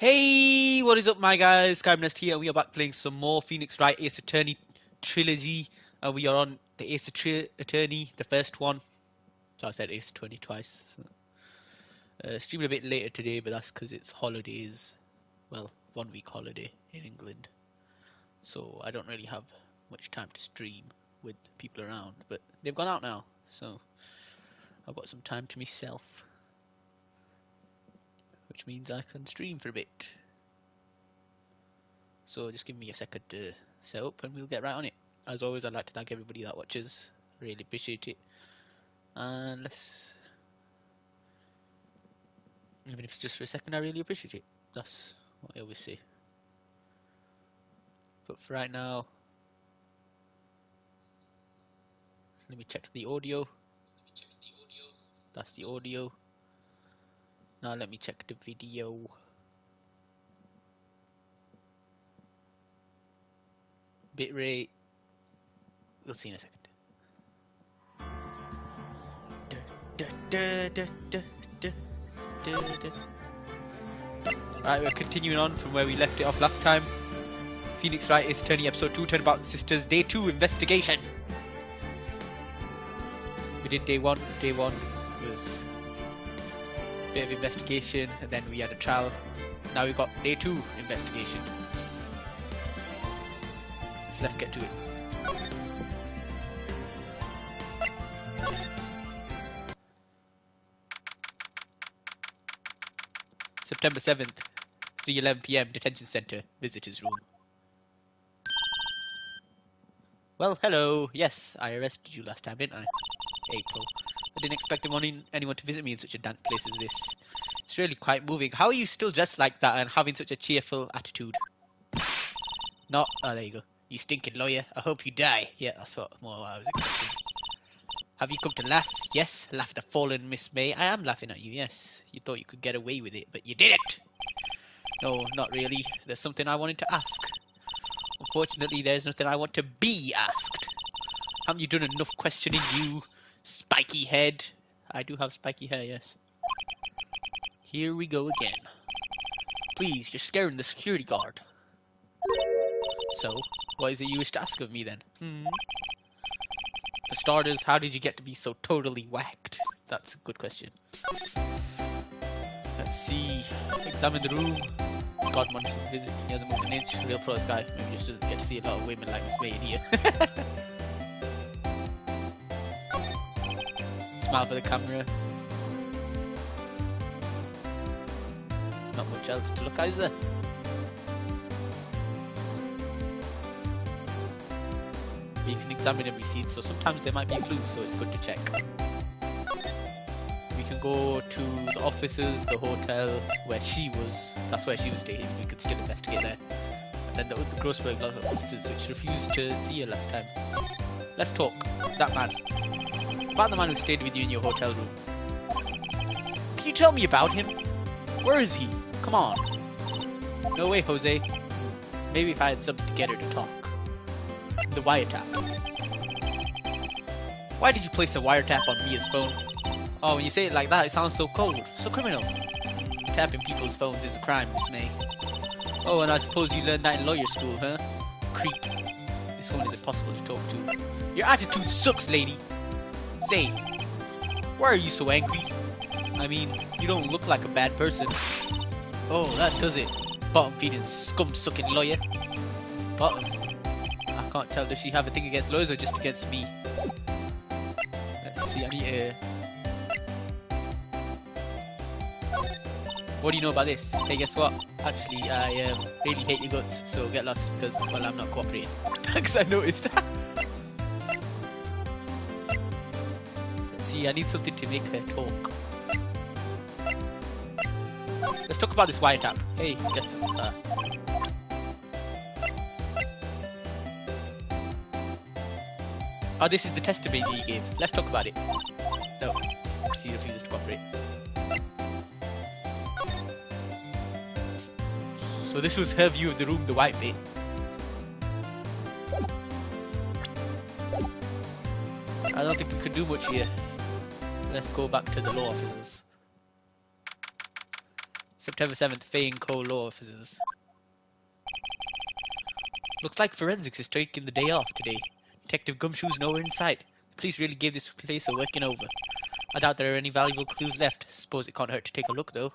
Hey, what is up, my guys? Skybnest here. We are back playing some more Phoenix Wright Ace Attorney Trilogy. We are on the Ace Attorney, the first one. So I said Ace Attorney twice. So, streaming a bit later today, but that's because it's holidays. Well, 1 week holiday in England. So I don't really have much time to stream with people around. But they've gone out now, so I've got some time to myself. Which means I can stream for a bit. So just give me a second to set up and we'll get right on it. As always, I'd like to thank everybody that watches. Really appreciate it. And even if it's just for a second, I really appreciate it. That's what I always say. But for right now, let me check the audio. That's the audio. Now let me check the video. Bitrate. We'll see in a second. Right, we're continuing on from where we left it off last time. Phoenix Wright Ace Attorney episode 2, Turnabout Sisters, day 2 investigation. We did day 1. Day 1 was a bit of investigation, and then we had a trial. Now we've got day 2 investigation. So let's get to it. Yes. September 7th, 3:11 PM, detention center, visitors room. Well, hello. Yes, I arrested you last time, didn't I? April. I didn't expect anyone to visit me in such a dank place as this. It's really quite moving. How are you still dressed like that and having such a cheerful attitude? Not. Oh, there you go. You stinking lawyer. I hope you die. Yeah, that's more what I was expecting. Have you come to laugh? Yes, laugh the fallen Miss May. I am laughing at you, yes. You thought you could get away with it, but you didn't. No, not really. There's something I wanted to ask. Unfortunately, there's nothing I want to be asked. Haven't you done enough questioning, you spiky head? I do have spiky hair, yes. Here we go again. Please, you're scaring the security guard. So, what is it you wish to ask of me then? For starters, how did you get to be so totally whacked? That's a good question. Let's see. Examine the room. God wants to visit. He hasn't moved an inch. Real pro guy. Maybe just doesn't get to see a lot of women like Miss May in here. Smile for the camera. Not much else to look at, is there? You can examine every scene, so sometimes there might be clues, so it's good to check. We can go to the offices, the hotel where she was. That's where she was staying. We could still investigate there. And then the Grossberg offices, which refused to see her last time. Let's talk. That man. About the man who stayed with you in your hotel room. Can you tell me about him? Where is he? Come on. No way, Jose. Maybe if I had something to get her to talk. The wiretap. Why did you place a wiretap on Mia's phone? Oh, when you say it like that, it sounds so cold, so criminal. Tapping people's phones is a crime, Miss May. Oh, and I suppose you learned that in lawyer school, huh? Creep. This phone is impossible to talk to. Your attitude sucks, lady. Say, why are you so angry? I mean, you don't look like a bad person. Oh, that does it. Bottom-feeding, scum-sucking lawyer. Bottom. I can't tell, does she have a thing against lawyers or just against me? Let's see, I need to... What do you know about this? Hey, guess what? Actually, I really hate your guts, so get lost because, well, I'm not cooperating. Because I noticed. Let's see, I need something to make her talk. Let's talk about this wiretap. Hey, guess what? Oh, this is the testimony you gave. Let's talk about it. No, she refuses to cooperate. So this was her view of the room, the white bit. I don't think we could do much here. Let's go back to the law officers. September 7th, Fay and Co. law officers. Looks like forensics is taking the day off today. Detective Gumshoe's nowhere in sight. The police really gave this place a working over. I doubt there are any valuable clues left. Suppose it can't hurt to take a look, though.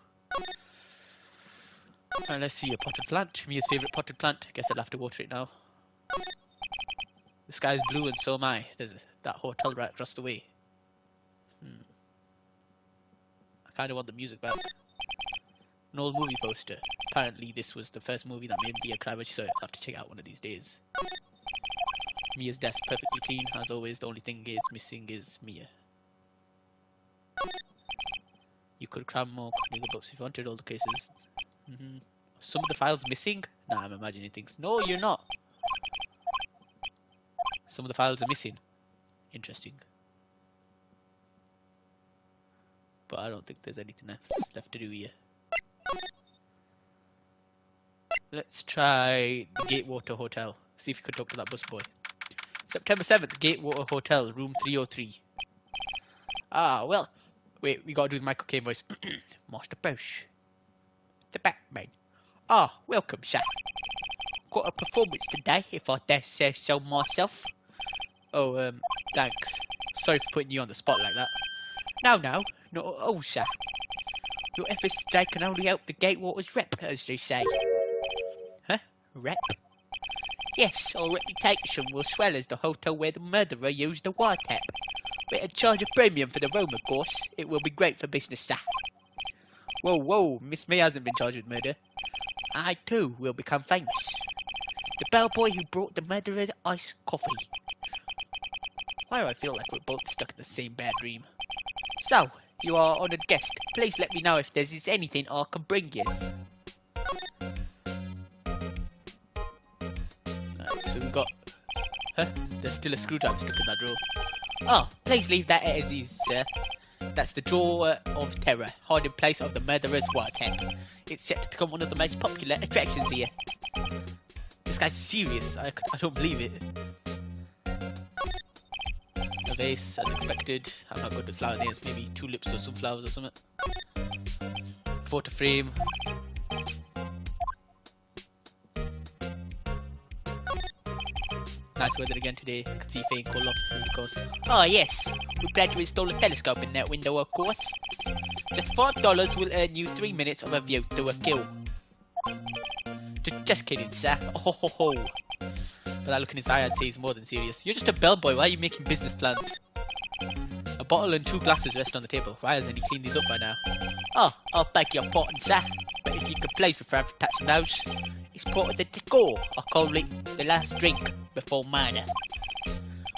Let's see, a potted plant. Mia's favourite potted plant. Guess I'll have to water it now. The sky's blue and so am I. There's that hotel right across the way. I kind of want the music back. An old movie poster. Apparently this was the first movie that made Mia cry when she saw it. I'll have to check it out one of these days. Mia's desk perfectly clean. As always, the only thing missing is Mia. You could cram more Cornelia books if you wanted all the cases. Some of the files missing? Nah, I'm imagining things. No, you're not. Some of the files are missing. Interesting. But I don't think there's anything else left to do here. Let's try the Gatewater Hotel. See if you could talk to that busboy. September 7th, Gatewater Hotel, room 303. Ah, well. Wait, we gotta do the Michael Caine voice. Master Bush. The Batman. Ah, welcome, sir. Got a performance today, if I dare say so myself. Oh, thanks. Sorry for putting you on the spot like that. No, not at all, sir. Your efforts today can only help the Gatewater's rep, as they say. Huh? Rep? Yes, our reputation will swell as the hotel where the murderer used the wiretap. We're in charge of premium for the room, of course. It will be great for business, sir. Whoa, Miss May hasn't been charged with murder. I, too, will become famous. The bellboy who brought the murderer iced coffee. Why do I feel like we're both stuck in the same bad dream? So, you are honoured guest. Please let me know if there is anything I can bring you. So we got... Huh? There's still a screwdriver stuck in that drawer. Oh, please leave that as is, sir. That's the drawer of terror, hiding place of the murderer's wiretap. It's set to become one of the most popular attractions here. This guy's serious. I don't believe it. A vase, as expected. I'm not good with flower names. Maybe tulips or sunflowers or something. Photo frame. Nice weather again today. I can see Fay and Co. offices, of course. Oh yes, we plan to install a telescope in that window, of course. Just $5 will earn you 3 minutes of a view to a kill. Just kidding, sir. Oh ho ho. But that look in his eye, I'd say he's more than serious. You're just a bellboy. Why are you making business plans? A bottle and 2 glasses rest on the table. Why hasn't he cleaned these up by now? Oh, I'll beg your pardon, sir. But if you could please prefer to touch those. It's part of the decor. I call it the last drink before murder.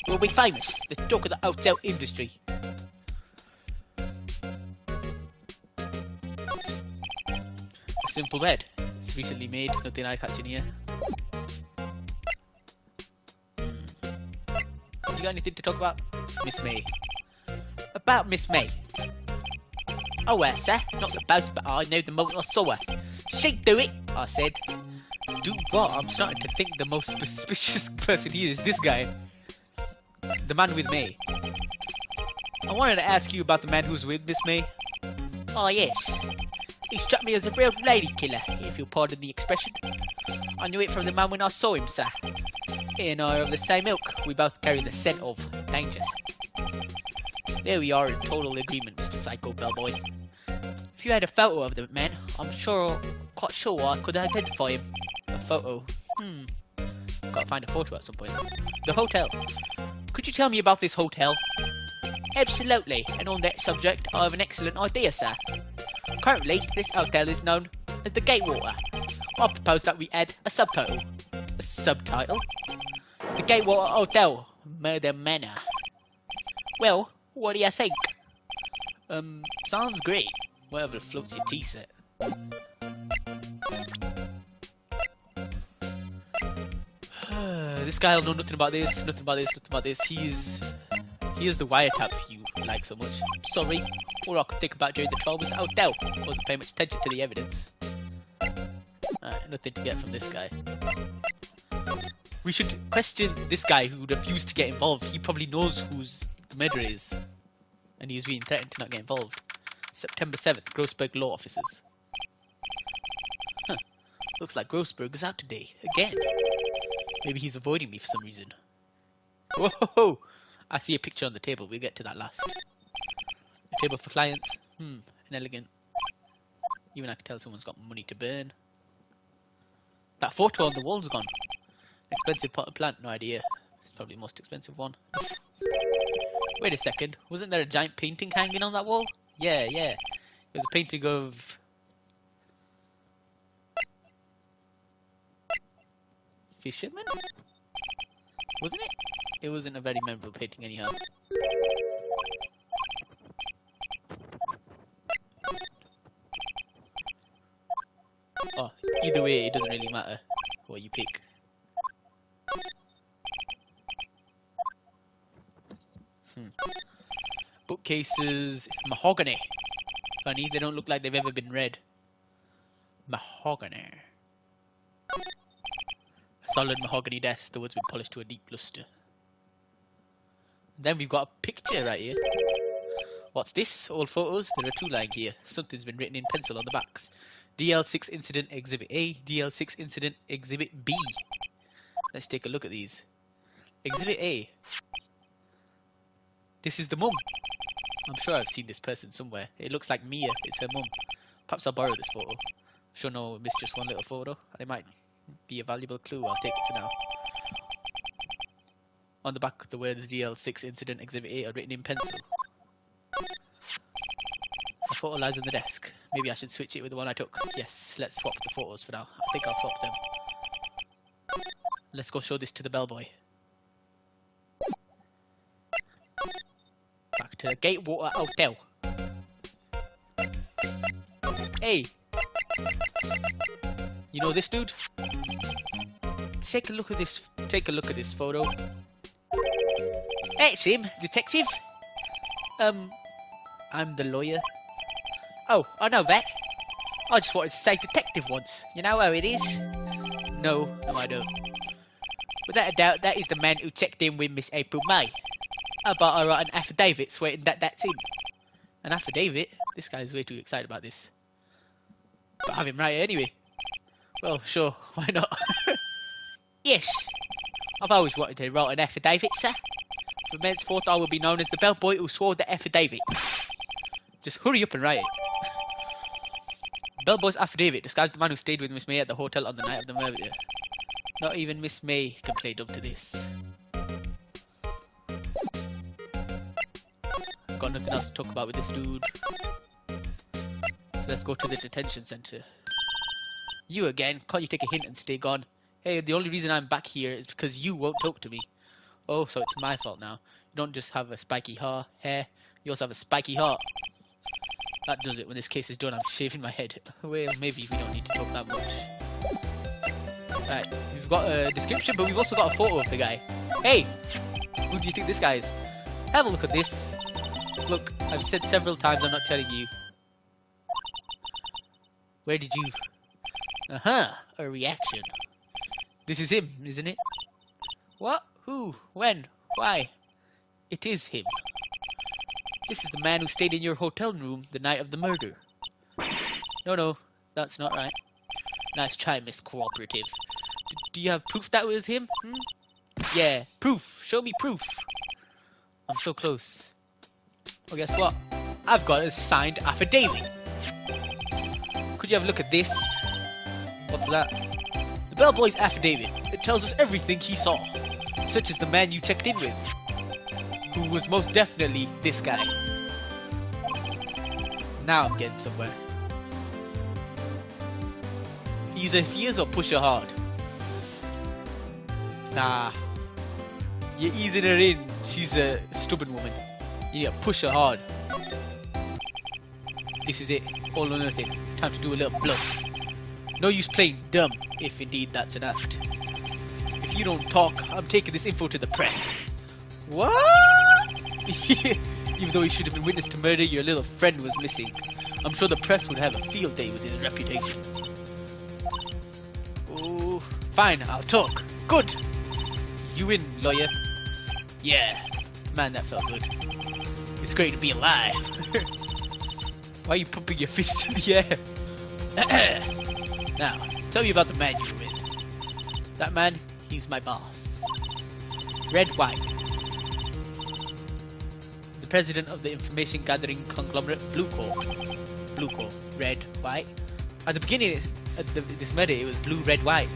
We'll be famous. The talk of the hotel industry. A simple bed. It's recently made. Nothing eye-catching here. You got anything to talk about? Miss May. About Miss May. Oh, well, sir. Not the boss, but I know the moment I saw her. She'd do it, I said. Do what? I'm starting to think the most suspicious person here is this guy. The man with May. I wanted to ask you about the man who's with Miss May. Oh, yes. He struck me as a real lady killer, if you'll pardon the expression. I knew it from the moment I saw him, sir. He and I are of the same ilk. We both carry the scent of danger. There we are in total agreement, Mr. Psycho Bellboy. If you had a photo of the man, I'm quite sure I could identify him. A photo? Gotta find a photo at some point. The hotel. Could you tell me about this hotel? Absolutely, and on that subject, I have an excellent idea, sir. Currently, this hotel is known as the Gatewater. I propose that we add a subtitle. A subtitle? The Gatewater Hotel, Murder Manor. Well, what do you think? Sounds great. Whatever floats your tea set. This guy'll know nothing about this, nothing about this, nothing about this. He is the wiretap you like so much. Sorry, all I could think about during the trial was the hotel. Wasn't paying much attention to the evidence. Nothing to get from this guy. We should question this guy who refused to get involved. He probably knows who's the murderer is. And he's being threatened to not get involved. September 7th, Grossberg Law Offices. Looks like Grossberg is out today. Again. Maybe he's avoiding me for some reason. Whoa! I see a picture on the table. We'll get to that last. A table for clients. An elegant. Even I can tell someone's got money to burn. That photo on the wall's gone. Expensive pot of plant. No idea. It's probably the most expensive one. Wait a second. Wasn't there a giant painting hanging on that wall? Yeah. It was a painting of... fisherman? Wasn't it? It wasn't a very memorable painting anyhow. Oh, either way, it doesn't really matter what you pick. Bookcases, mahogany. Funny, they don't look like they've ever been read. Mahogany. Solid mahogany desk, the wood's been polished to a deep luster. Then we've got a picture right here. What's this? Old photos? There are two lying here. Something's been written in pencil on the backs. DL6 Incident Exhibit A, DL6 Incident Exhibit B. Let's take a look at these. Exhibit A. This is the mum. I'm sure I've seen this person somewhere. It looks like Mia. It's her mum. Perhaps I'll borrow this photo. Sure no miss just one little photo. It might be a valuable clue. I'll take it for now. On the back, the words DL6 Incident Exhibit A are written in pencil. The photo lies on the desk. Maybe I should switch it with the one I took. Yes, let's swap the photos for now. I think I'll swap them. Let's go show this to the bellboy. Back to the Gatewater Hotel. Hey! You know this dude? Take a look at this. Take a look at this photo. Hey, it's him, detective. I'm the lawyer. Oh, I know that. I just wanted to say detective once. You know how it is? No, I don't. Without a doubt, that is the man who checked in with Miss April May. How about I write an affidavit swearing that that's him? An affidavit? This guy's way too excited about this. But have him write it anyway. Well, sure, why not? Yes, I've always wanted to write an affidavit, sir. From henceforth, I will be known as the bellboy who swore the affidavit. Just hurry up and write it. Bellboy's affidavit describes the man who stayed with Miss May at the hotel on the night of the murder. Not even Miss May can play dumb to this. Got nothing else to talk about with this dude. So let's go to the detention center. You again? Can't you take a hint and stay gone? Hey, the only reason I'm back here is because you won't talk to me. Oh, so it's my fault now. You don't just have a spiky hair, you also have a spiky heart. That does it. When this case is done, I'm shaving my head. Well, maybe we don't need to talk that much. Right, we've got a description, but we've also got a photo of the guy. Hey! Who do you think this guy is? Have a look at this. Look, I've said several times I'm not telling you. Where did you... a reaction. This is him, isn't it? What? Who? When? Why? It is him. This is the man who stayed in your hotel room the night of the murder. No, that's not right. Nice try, Miss Cooperative. Do you have proof that was him? Yeah, proof. Show me proof. I'm so close. Well, guess what? I've got a signed affidavit. Could you have a look at this? What's that? The bellboy's affidavit. It tells us everything he saw, such as the man you checked in with, who was most definitely this guy. Now I'm getting somewhere. Either he is or push her hard. Nah. You're easing her in. She's a stubborn woman. You need to push her hard. This is it. All or nothing. Time to do a little bluff. No use playing dumb, if indeed that's an act. If you don't talk, I'm taking this info to the press. What? Even though he should have been witness to murder, your little friend was missing. I'm sure the press would have a field day with his reputation. Oh, fine, I'll talk. Good. You win, lawyer. Yeah. Man, that felt good. It's great to be alive. Why are you pumping your fists in the air? Now, Tell me about the man you're with. That man, he's my boss. Red White. The president of the information gathering conglomerate Blue Corp. Blue Corp. Red, White. At the beginning, this murder, it was blue, red, white.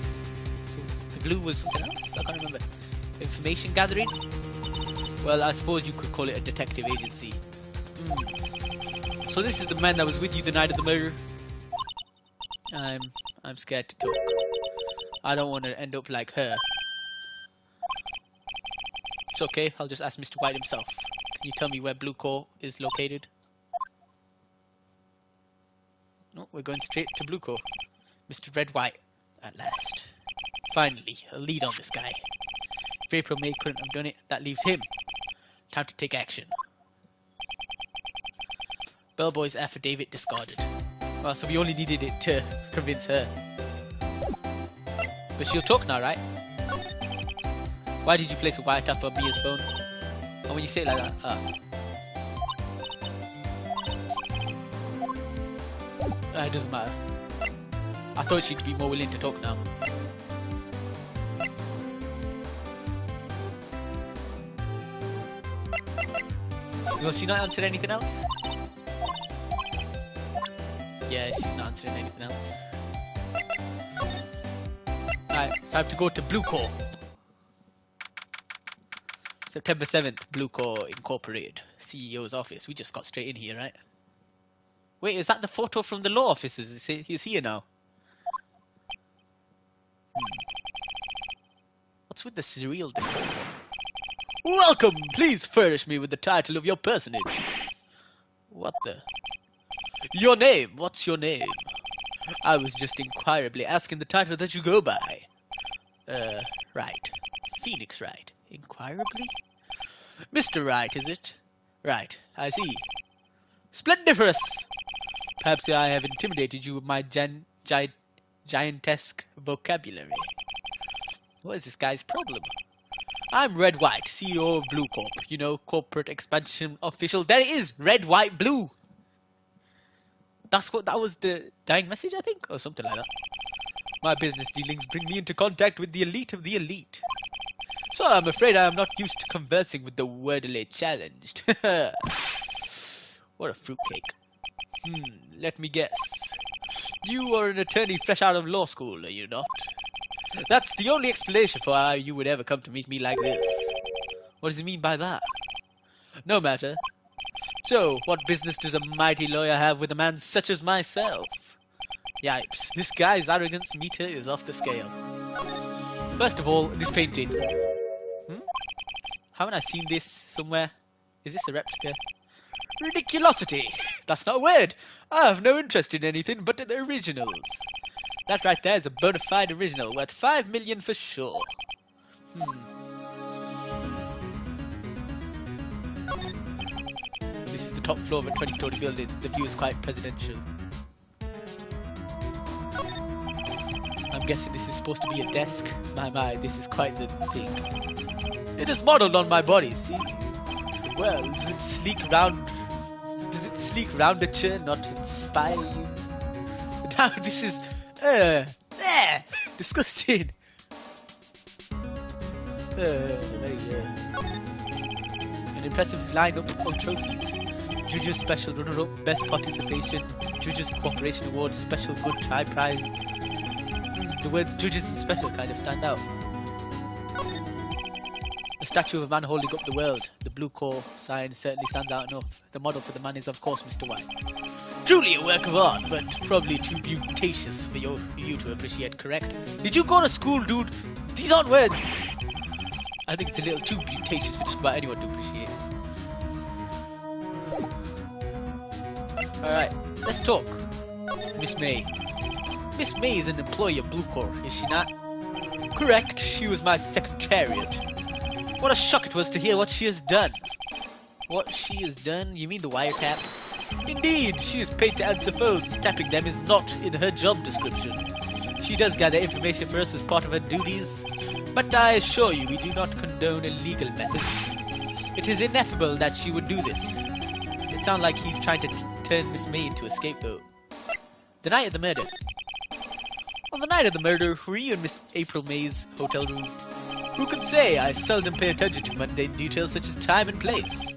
So the blue was something else? I can't remember. Information gathering? Well, I suppose you could call it a detective agency. So this is the man that was with you the night of the murder? I'm scared to talk. I don't want to end up like her. It's okay, I'll just ask Mr. White himself. Can you tell me where Blue Core is located? No, we're going straight to Blue Core. Mr. Red White, at last. Finally, a lead on this guy. If April May couldn't have done it, that leaves him. Time to take action. Bellboy's affidavit discarded. Well, so we only needed it to convince her. But she'll talk now, right? Why did you place a wiretap on Mia's phone? And when you say it like that, it doesn't matter. I thought she'd be more willing to talk now. Will she not answer anything else? Yeah, she's not answering anything else. Alright, time to go to Blue Core. September 7th, Blue Core Incorporated, CEO's office. We just got straight in here, right? Wait, is that the photo from the law offices? He's here now. What's with the surreal decor? Welcome! Please furnish me with the title of your personage. What the? Your name? What's your name? I was just inquirably asking the title that you go by. Wright. Phoenix Wright. Inquirably? Mr. Wright, is it? Right, I see. Splendiferous! Perhaps I have intimidated you with my giantesque vocabulary. What is this guy's problem? I'm Red White, CEO of Blue Corp. You know, corporate expansion official. There it is! Red, White, Blue! That was the dying message, I think? Or something like that. My business dealings bring me into contact with the elite of the elite. So I'm afraid I am not used to conversing with the wordily challenged. What a fruitcake. Let me guess. You are an attorney fresh out of law school, are you not? That's the only explanation for how you would ever come to meet me like this. What does he mean by that? No matter. So, what business does a mighty lawyer have with a man such as myself? Yipes, this guy's arrogance meter is off the scale. First of all, this painting. Haven't I seen this somewhere? Is this a replica? Ridiculosity! That's not a word! I have no interest in anything but the originals. That right there is a bona fide original, worth 5 million for sure. This is the top floor of a 20-story building. The view is quite presidential. I'm guessing this is supposed to be a desk. My, this is quite the thing. It is modelled on my body, see? Well, does it sleek round a chair, not inspire you? Now this is disgusting. An impressive lineup of trophies. Judges Special Runner-Up, Best Participation, Judges Cooperation Award, Special Good Try Prize. The words Judges and Special kind of stand out. A statue of a man holding up the world. The Blue Core sign certainly stands out enough. The model for the man is, of course, Mr. White. Truly a work of art, but probably too beauticious for you to appreciate, correct? Did you go to school, dude? These aren't words! I think it's a little too beauticious for just about anyone to appreciate. Alright, let's talk. Miss May. Miss May is an employee of Blue Core, is she not? Correct, she was my secretariat. What a shock it was to hear what she has done. What she has done? You mean the wiretap? Indeed, she is paid to answer phones. Tapping them is not in her job description. She does gather information for us as part of her duties, but I assure you we do not condone illegal methods. It is ineffable that she would do this. It sounds like he's trying to turn Miss May into a scapegoat. The night of the murder. On the night of the murder, were you in Miss April May's hotel room? Who can say? I seldom pay attention to mundane details such as time and place.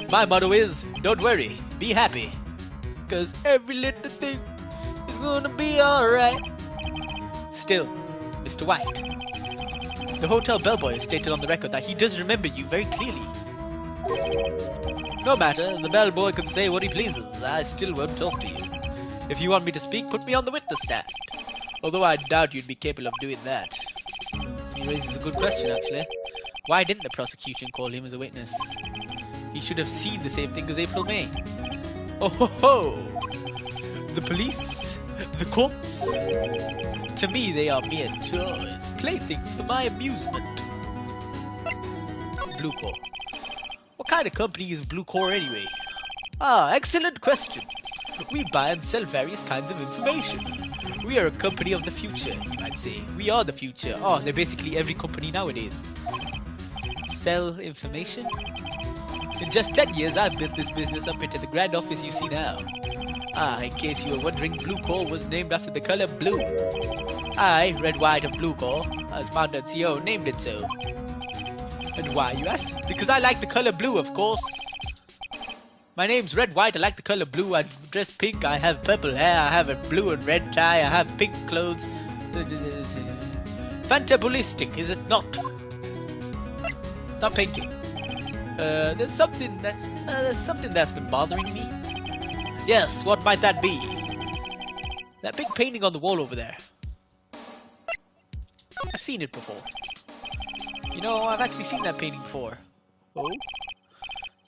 My motto is, don't worry, be happy. 'Cause every little thing is gonna be alright. Still, Mr. White, the hotel bellboy has stated on the record that he does remember you very clearly. No matter, the bellboy can say what he pleases. I still won't talk to you. If you want me to speak, put me on the witness stand. Although I doubt you'd be capable of doing that. He raises a good question, actually. Why didn't the prosecution call him as a witness? He should have seen the same thing as April May. Oh ho ho! The police, the courts. To me, they are mere toys, playthings for my amusement. Blue Core. What kind of company is Blue Core anyway? Ah, excellent question. We buy and sell various kinds of information. We are a company of the future, you might say. We are the future. Oh, they're basically every company nowadays. Sell information? In just 10 years, I've built this business up into the grand office you see now. Ah, in case you were wondering, Blue Core was named after the color blue. I, Red White of Blue Core, as founder and CEO, named it so. And why, you ask? Because I like the color blue, of course. My name's Red White, I like the color blue, I dress pink, I have purple hair, I have a blue and red tie, I have pink clothes. Fantabulistic, is it not? Not painting. There's something that's been bothering me. Yes, what might that be? That big painting on the wall over there. I've seen it before. You know, I've actually seen that painting before. Oh?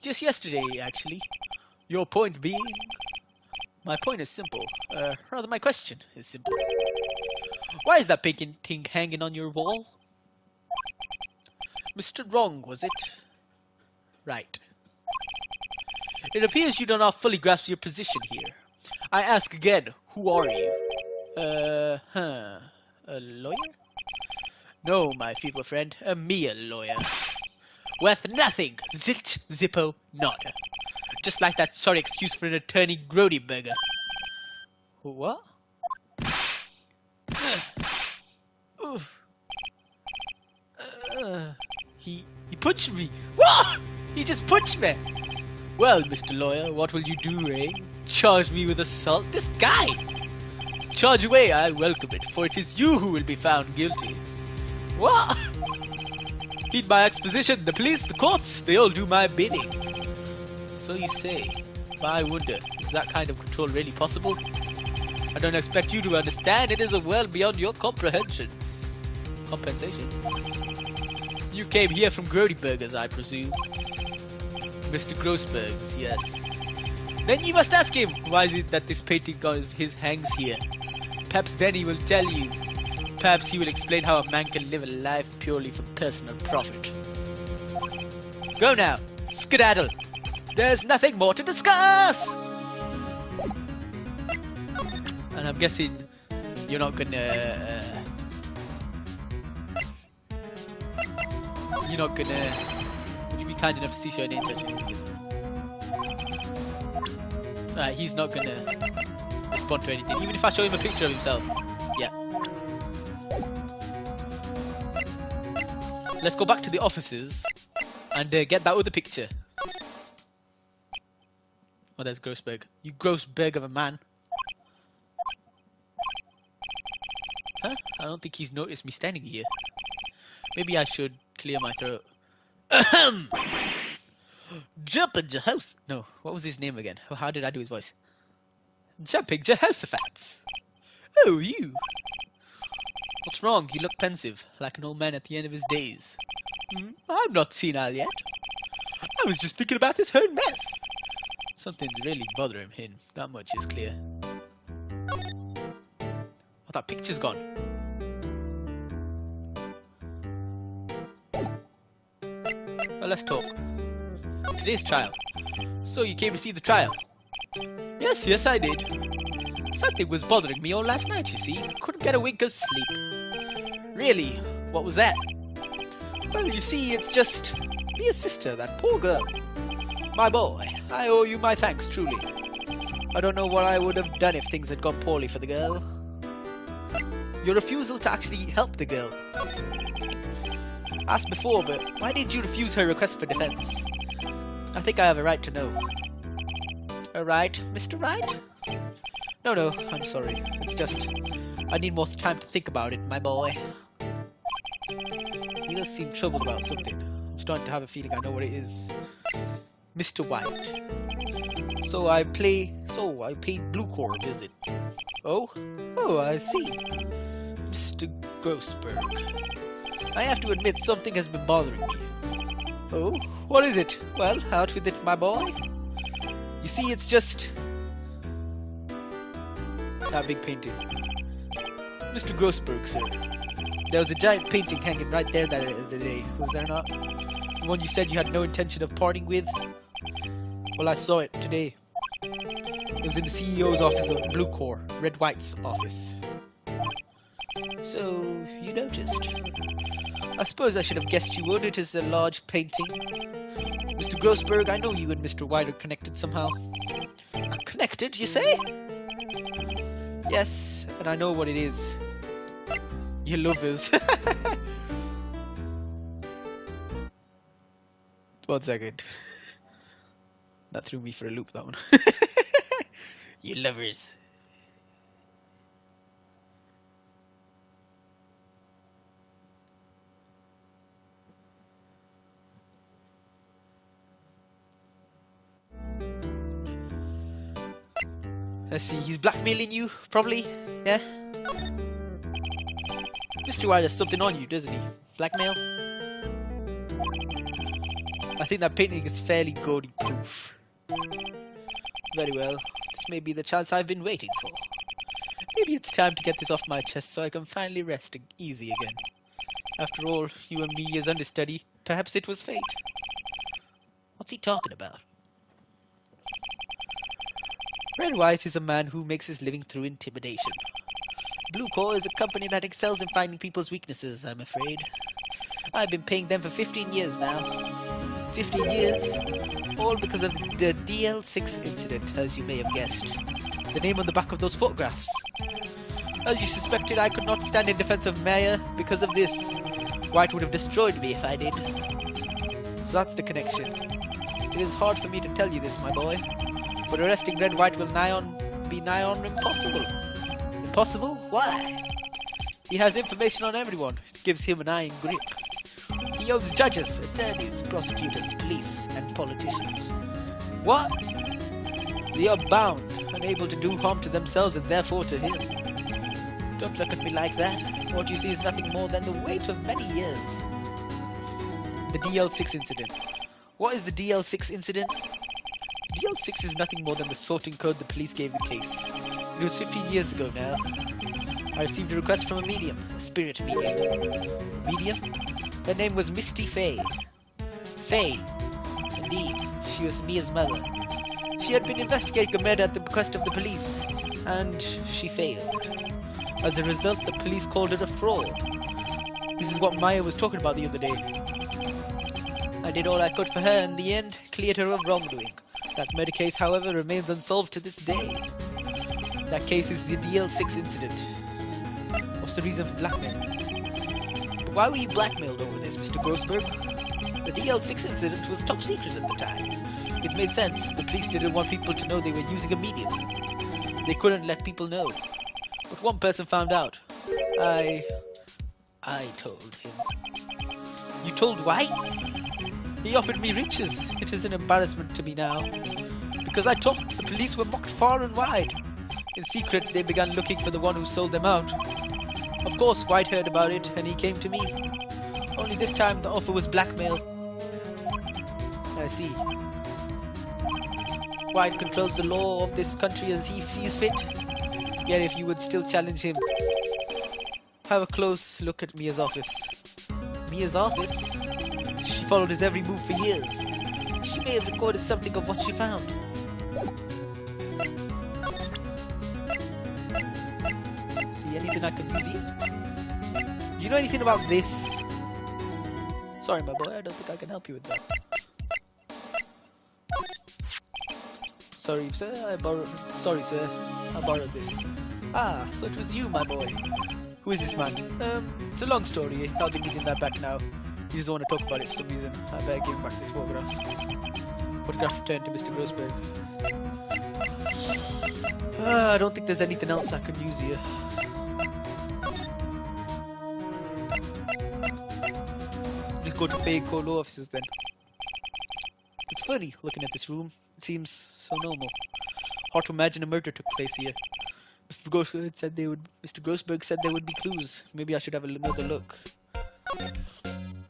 Just yesterday, actually. Your point being? My point is simple. Rather, my question is simple. Why is that painting hanging on your wall? Mr. Wrong, was it? Right. It appears you do not fully grasp your position here. I ask again, who are you? A lawyer? No, my feeble friend, a mere lawyer. Worth nothing, zilch, zippo, nada. Just like that sorry excuse for an attorney Grody burger. What? He punched me. What? He just punched me. Well, Mr. Lawyer, what will you do, eh? Charge me with assault? This guy! Charge away, I welcome it, for it is you who will be found guilty. What? Heed my exposition, the police, the courts, they all do my bidding. So you say. But I wonder, is that kind of control really possible? I don't expect you to understand, it is well beyond your comprehension. Compensation? You came here from Grody Burgers, I presume. Mr. Grossberg's, yes. Then you must ask him, why is it that this painting of his hangs here? Perhaps then he will tell you. Perhaps he will explain how a man can live a life purely for personal profit. Go now, skedaddle. There's nothing more to discuss! And I'm guessing you're not gonna... Would you be kind enough to cease your name touching? He's not gonna respond to anything, even if I show him a picture of himself. Yeah. Let's go back to the offices and get that other picture. Oh, there's Grossberg. You Grossberg of a man. Huh? I don't think he's noticed me standing here. Maybe I should clear my throat. Ahem! Jumping Jehoshaphat. No, what was his name again? How did I do his voice? Jumping Jehoshaphat. Oh, you. What's wrong? You look pensive, like an old man at the end of his days. I'm not senile yet. I was just thinking about this whole mess. Something's really bothering him. That much is clear. Oh, that picture's gone. Well, let's talk. Today's trial. So you came to see the trial? Yes, I did. Something was bothering me all last night, you see. Couldn't get a wink of sleep. Really? What was that? Well, you see, it's just me, a sister, that poor girl. My boy, I owe you my thanks, truly. I don't know what I would have done if things had gone poorly for the girl. Your refusal to actually help the girl. Asked before, but why did you refuse her request for defense? I think I have a right to know. A right, Mr. Wright? No, I'm sorry. It's just, I need more time to think about it, my boy. You does seem troubled about something. I'm starting to have a feeling I know what it is. Mr. White. So I paid Blue Corps a visit. Oh, I see. Mr. Grossberg. I have to admit something has been bothering me. Oh, what is it? Well, out with it, my boy. You see, it's just that big painting. Mr. Grossberg, sir. There was a giant painting hanging right there that other day, was there not? The one you said you had no intention of parting with? Well, I saw it today. It was in the CEO's office of Blue Corps, Red White's office. So, you noticed. I suppose I should have guessed you would. It is a large painting. Mr. Grossberg, I know you and Mr. White are connected somehow. Connected, you say? Yes, and I know what it is. You're lovers. 1 second. That threw me for a loop, that one. You lovers. Let's see, he's blackmailing you, probably? Yeah? Mr. White has something on you, doesn't he? Blackmail? I think that painting is fairly gaudy proof. Very well, this may be the chance I've been waiting for. Maybe it's time to get this off my chest so I can finally rest easy again. After all, you and me as understudy, perhaps it was fate. What's he talking about? Red White is a man who makes his living through intimidation. Blue Corps is a company that excels in finding people's weaknesses, I'm afraid. I've been paying them for 15 years now. 15 years? All because of the DL6 incident, as you may have guessed. The name on the back of those photographs. As you suspected, I could not stand in defense of Maya because of this. White would have destroyed me if I did. So that's the connection. It is hard for me to tell you this, my boy. But arresting Red White will be nigh on impossible. Impossible? Why? He has information on everyone. It gives him an iron grip. He owns judges, attorneys, prosecutors, police, and politicians. What? They are bound, unable to do harm to themselves and therefore to him. Don't look at me like that. What you see is nothing more than the weight of many years. The DL6 incident. What is the DL6 incident? DL6 is nothing more than the sorting code the police gave the case. It was 15 years ago now. I received a request from a medium, a spirit medium. Medium? Her name was Misty Faye. Faye. Indeed, she was Mia's mother. She had been investigating a murder at the request of the police, and she failed. As a result, the police called her a fraud. This is what Maya was talking about the other day. I did all I could for her, and in the end, cleared her of wrongdoing. That murder case, however, remains unsolved to this day. That case is the DL6 incident. What's the reason for blackmail? But why were you blackmailed over this, Mr. Grossberg? The DL6 incident was top secret at the time. It made sense. The police didn't want people to know they were using a medium. They couldn't let people know. But one person found out. I told him. You told White? He offered me riches. It is an embarrassment to me now. Because I talked, the police were mocked far and wide. In secret, they began looking for the one who sold them out. Of course, White heard about it, and he came to me. Only this time, the offer was blackmail. I see. White controls the law of this country as he sees fit. Yet if you would still challenge him, have a close look at Mia's office. Mia's office? She followed his every move for years. She may have recorded something of what she found. See anything I can use here? Do you know anything about this? Sorry, my boy, I don't think I can help you with that. Sorry, sir, I borrowed this. Ah, so it was you, my boy. Who is this man? It's a long story. I'll be needing that back now. He doesn't want to talk about it for some reason. I better give him back this photograph. Photograph returned to Mr. Grossberg. I don't think there's anything else I can use here. Just go to fake law offices then. It's funny looking at this room. It seems so normal. Hard to imagine a murder took place here. Mr. Grossberg said there would be clues. Maybe I should have another look.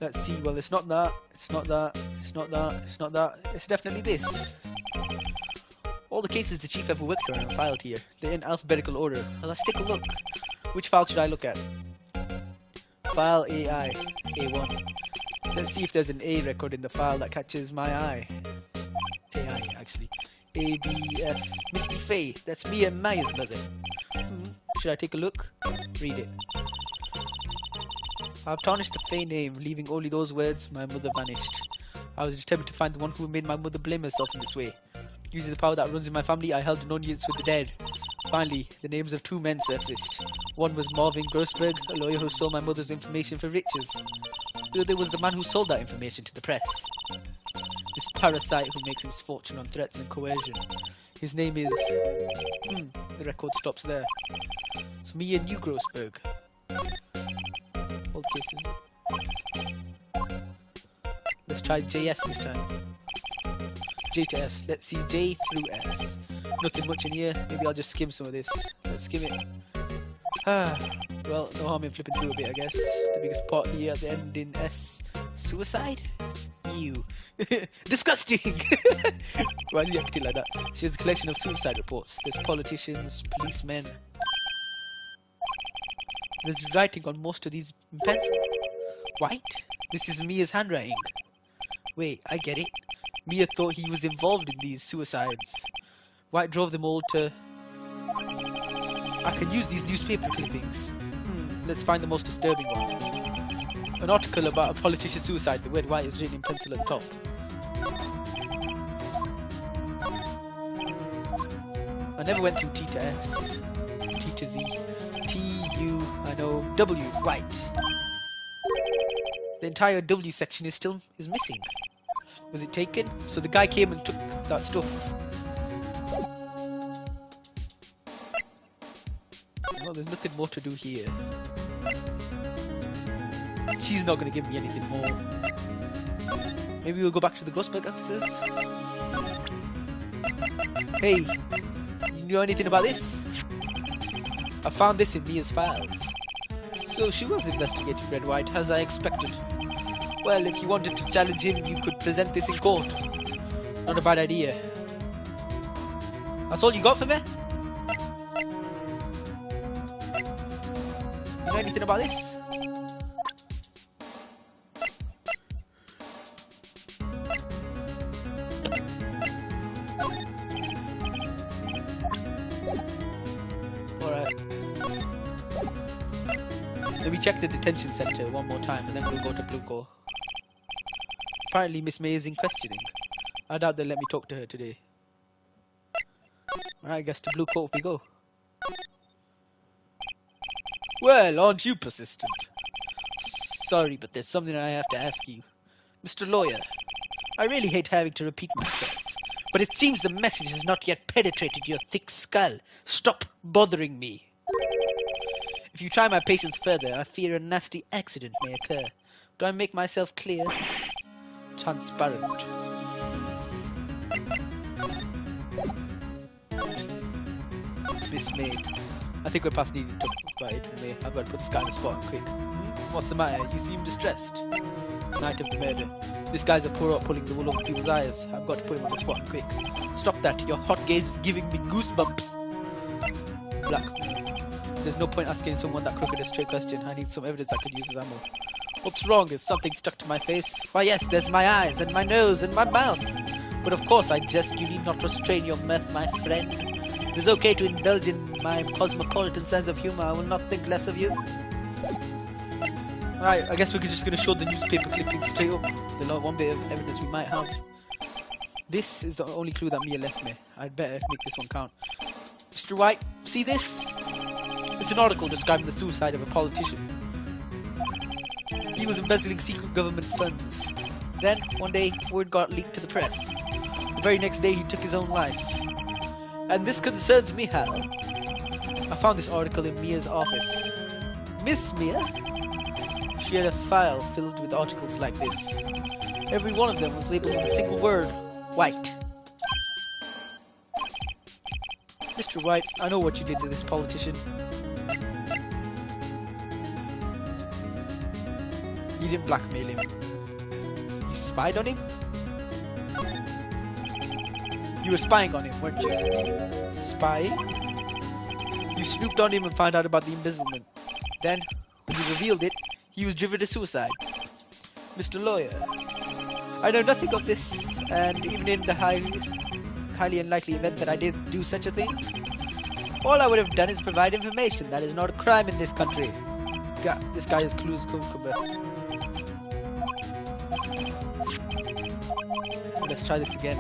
Let's see. Well, it's not that. It's not that. It's not that. It's not that. It's definitely this. All the cases the chief ever worked on are filed here. They're in alphabetical order. Well, let's take a look. Which file should I look at? File AI, A1. Let's see if there's an A record in the file that catches my eye. AI, actually. ABF. Misty Faye. That's me and Maya's mother. Should I take a look? Read it. I've tarnished the Faye name, leaving only those words, my mother vanished. I was determined to find the one who made my mother blame herself in this way. Using the power that runs in my family, I held an audience with the dead. Finally, the names of two men surfaced. One was Marvin Grossberg, a lawyer who sold my mother's information for riches. The other was the man who sold that information to the press. This parasite who makes his fortune on threats and coercion. His name is... the record stops there. So me and you, Grossberg. Old cases. Let's try JS this time. J to S. Let's see J through S. Nothing much in here. Maybe I'll just skim some of this. Let's skim it. Well, no harm in flipping through a bit, I guess. The biggest part here at the end in S. Suicide? Ew. Disgusting! Why is he acting like that? She has a collection of suicide reports. There's politicians, policemen. There's writing on most of these in pencil. White? This is Mia's handwriting. Wait, I get it. Mia thought he was involved in these suicides. White drove them all to... I can use these newspaper clippings. Let's find the most disturbing one. An article about a politician's suicide. The word White is written in pencil at the top. I never went through T to S. T to Z. T, U, I know, W, White. The entire W section is missing. Was it taken? So the guy came and took that stuff. Well, there's nothing more to do here. She's not going to give me anything more. Maybe we'll go back to the Grossberg offices. Hey, you know anything about this? I found this in Mia's files. So she was investigating Red White, as I expected. Well, if you wanted to challenge him, you could present this in court. Not a bad idea. That's all you got for me? You know anything about this? Alright. Let me check the detention center one more time and then we'll go to Blue Core. Apparently Miss May is in questioning. I doubt they'll let me talk to her today. Alright, I guess to Blue Court we go. Well, aren't you persistent? Sorry, but there's something I have to ask you. Mr. Lawyer, I really hate having to repeat myself, but it seems the message has not yet penetrated your thick skull. Stop bothering me. If you try my patience further, I fear a nasty accident may occur. Do I make myself clear? Transparent. Miss May. I think we're past needing to talk about it for me. I've got to put this guy on the spot quick. What's the matter? You seem distressed. Night of the murder. This guy's a poor up pulling the wool over people's eyes. I've got to put him on the spot quick. Stop that. Your hot gaze is giving me goosebumps. Black. There's no point asking someone that crooked a straight question. I need some evidence I could use as ammo. What's wrong? Is something stuck to my face? Why yes, there's my eyes and my nose and my mouth. But of course I jest. You need not restrain your mirth, my friend. It is okay to indulge in my cosmopolitan sense of humor. I will not think less of you. Alright, I guess we're just going to show the newspaper clippings straight up. The one bit of evidence we might have. This is the only clue that Mia left me. I'd better make this one count. Mr. White, see this? It's an article describing the suicide of a politician. He was embezzling secret government funds. Then, one day, word got leaked to the press. The very next day, he took his own life. And this concerns me, Hal. I found this article in Mia's office. Miss Mia? She had a file filled with articles like this. Every one of them was labeled with a single word, White. Mr. White, I know what you did to this politician. You didn't blackmail him. You spied on him? You were spying on him, weren't you? Spying? You snooped on him and found out about the embezzlement. Then, when you revealed it, he was driven to suicide. Mr. Lawyer, I know nothing of this, and even in the highly unlikely event that I did do such a thing, all I would have done is provide information. That is not a crime in this country. God, this guy is clues cucumber. Let's try this again.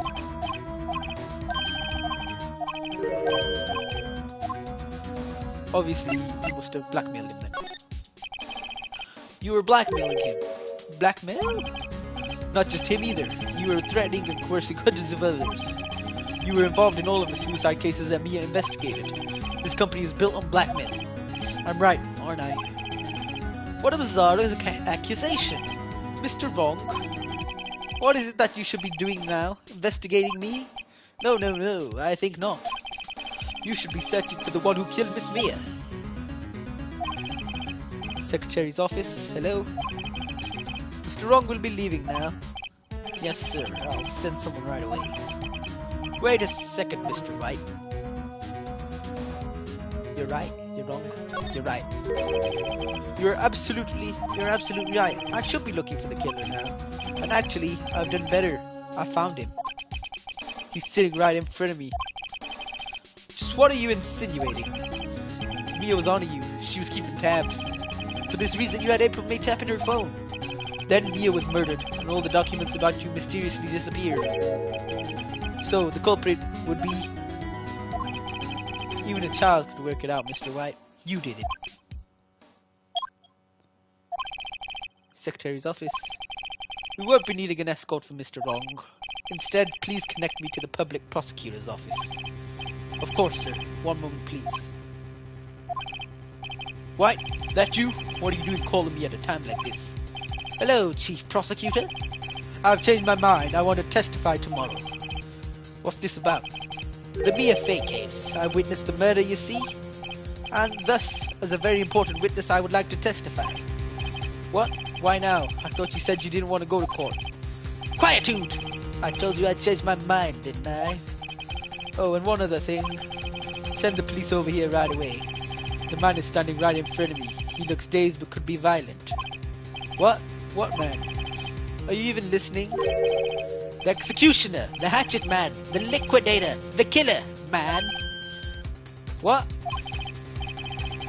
Obviously, you must have blackmailed him then. You were blackmailing him. Blackmail? Not just him either. You were threatening and coercing hundreds of others. You were involved in all of the suicide cases that Mia investigated. This company is built on blackmail. I'm right, aren't I? What a bizarre accusation. Mr. Wrong. What is it that you should be doing now? Investigating me? No, I think not. You should be searching for the one who killed Miss Mia. Secretary's office, hello? Mr. Wrong will be leaving now. Yes, sir, I'll send someone right away. Wait a second, Mr. Wright. You're right, you're wrong, you're right. You're absolutely right. I should be looking for the killer now. And actually, I've done better. I found him. He's sitting right in front of me. Just what are you insinuating? Mia was onto you. She was keeping tabs. For this reason, you had April May tapping her phone. Then Mia was murdered, and all the documents about you mysteriously disappeared. So, the culprit would be... Even a child could work it out, Mr. White. You did it. Secretary's office. We won't be needing an escort for Mr. Wrong. Instead, please connect me to the public prosecutor's office. Of course, sir. One moment, please. White, that you? What are you doing calling me at a time like this? Hello, Chief Prosecutor. I've changed my mind. I want to testify tomorrow. What's this about? The Mia Fey case. I witnessed the murder, you see. And thus, as a very important witness, I would like to testify. What? Why now? I thought you said you didn't want to go to court. Quietude! I told you I'd changed my mind, didn't I? Oh, and one other thing. Send the police over here right away. The man is standing right in front of me. He looks dazed but could be violent. What? What man? Are you even listening? The executioner, the hatchet man, the liquidator, the killer, man. What?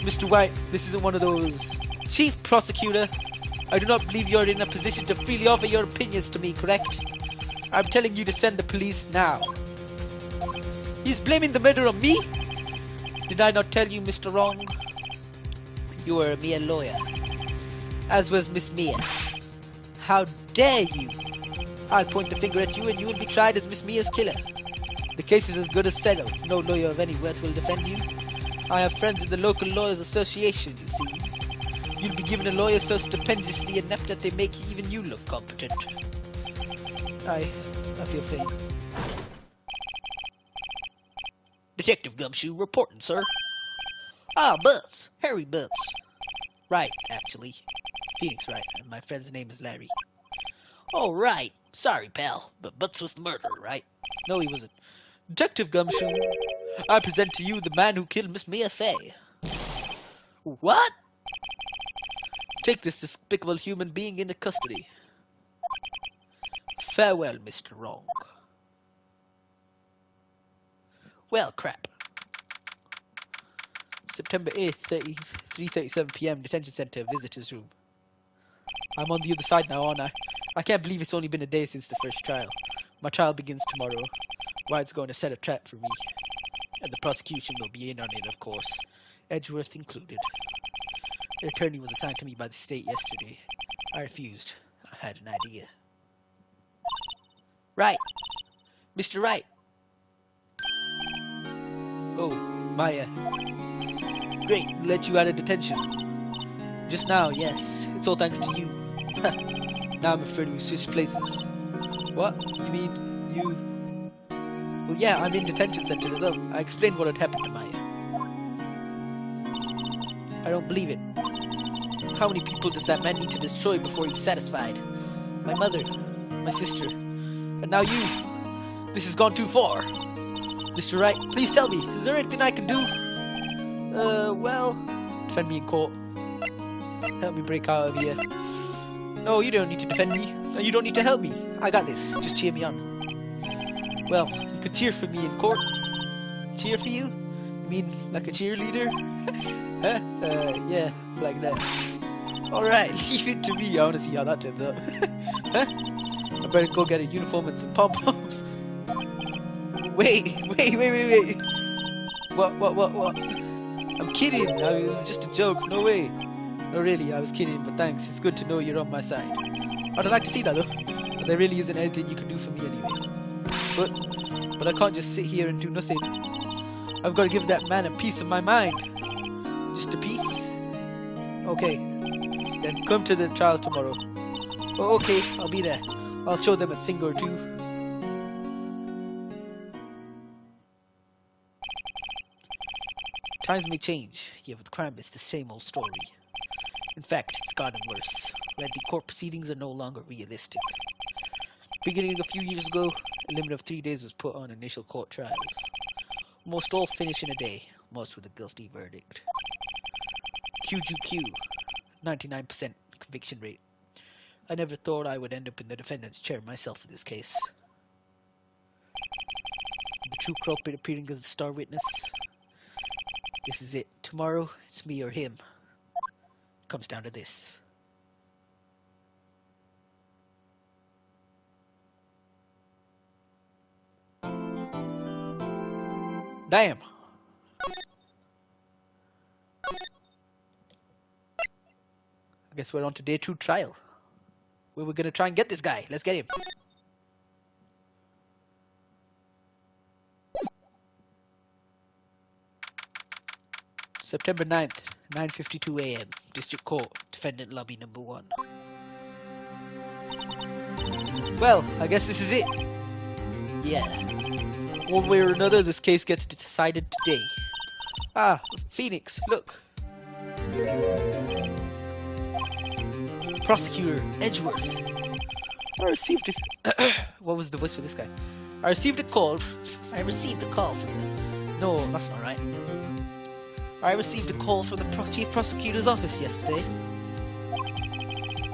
Mr. White, this isn't one of those. Chief Prosecutor, I do not believe you're in a position to freely offer your opinions to me, correct? I'm telling you to send the police now. He's blaming the murder on me? Did I not tell you, Mr. Wrong? You were a Mia lawyer, as was Miss Mia. How dare you? I'll point the finger at you and you will be tried as Miss Mia's killer. The case is as good as settled. No lawyer of any worth will defend you. I have friends in the local lawyers association, you see. You'll be given a lawyer so stupendiously enough that they make even you look competent. I feel pain. Detective Gumshoe reporting, sir. Ah, Butts. Harry Butts. Right, actually. Phoenix Wright, and my friend's name is Larry. Oh, right. Sorry, pal, but Butts was the murderer, right? No, he wasn't. Detective Gumshoe, I present to you the man who killed Miss Mia Fey. What? Take this despicable human being into custody. Farewell, Mr. Wrong. Well, crap. September 8th, 3:37 p.m. Detention Center, Visitors Room. I'm on the other side now, aren't I? I can't believe it's only been a day since the first trial. My trial begins tomorrow. Wright's going to set a trap for me. And the prosecution will be in on it, of course. Edgeworth included. The attorney was assigned to me by the state yesterday. I refused. I had an idea. Wright! Mr. Wright! Oh, Maya. Great, let you out of detention. Just now, yes. It's all thanks to you. Now I'm afraid we switched places. What? You mean you... Well, yeah, I'm in detention center as well. I explained what had happened to Maya. I don't believe it. How many people does that man need to destroy before he's satisfied? My mother, my sister, and now you. This has gone too far. Mr. Wright, please tell me, is there anything I can do? Well, defend me in court. Help me break out of here. No, you don't need to defend me. No, you don't need to help me. I got this. Just cheer me on. Well, you could cheer for me in court. Cheer for you? You mean like a cheerleader? Huh? Yeah, like that. Alright, leave it to me. I want to see how that turns out. Huh? I better go get a uniform and some pom-poms. Wait. What? I'm kidding. It was just a joke. No way. No, really, I was kidding, but thanks. It's good to know you're on my side. I'd like to see that, though. But there really isn't anything you can do for me anyway. But I can't just sit here and do nothing. I've got to give that man a piece of my mind. Just a piece? Okay. Then come to the trial tomorrow. Oh, okay, I'll be there. I'll show them a thing or two. Times may change, yet with crime it's the same old story. In fact, it's gotten worse. Lengthy court proceedings are no longer realistic. Beginning a few years ago, a limit of 3 days was put on initial court trials. Most all finish in a day, most with a guilty verdict. QQQ, 99% conviction rate. I never thought I would end up in the defendant's chair myself in this case. The true culprit appearing as the star witness. This is it. Tomorrow, it's me or him. It comes down to this. Damn. I guess we're on to day 2 trial. Where we're gonna try and get this guy. Let's get him. September 9th, 9:52 a.m. District Court, Defendant Lobby Number 1. Well, I guess this is it. Yeah. One way or another, this case gets decided today. Ah, Phoenix, look. Prosecutor Edgeworth. I received a... What was the voice for this guy? I received a call from... No, that's not right. I received a call from the Chief Prosecutor's office yesterday.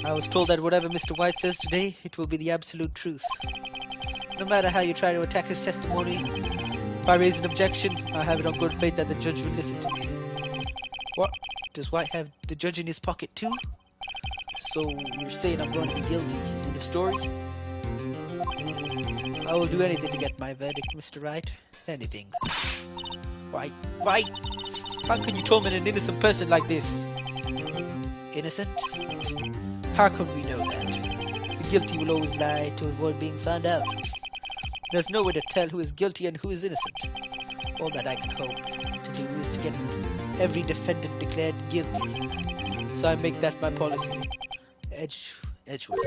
I was told that whatever Mr. White says today, it will be the absolute truth. No matter how you try to attack his testimony, if I raise an objection, I have it on good faith that the judge will listen to me. What? Does White have the judge in his pocket too? So you're saying I'm going to be guilty? End of story? I will do anything to get my verdict, Mr. Wright. Anything. White? How can you torment an innocent person like this? Innocent? How can we know that? The guilty will always lie to avoid being found out. There's no way to tell who is guilty and who is innocent. All that I can hope to do is to get every defendant declared guilty. So I make that my policy. Edgeworth.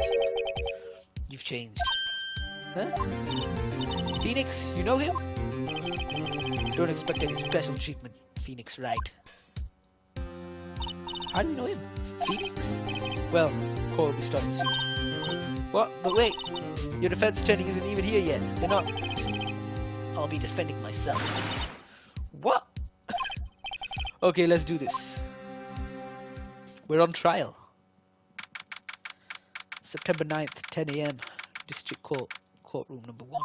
You've changed. Huh? Phoenix, you know him? Don't expect any special treatment, Phoenix Wright. How do you know him? Phoenix? Well, court will be starting soon. What? But wait, your defense attorney isn't even here yet. They're not. I'll be defending myself. What? Okay, let's do this. We're on trial. September 9th, 10 a.m. District Court, courtroom number 1.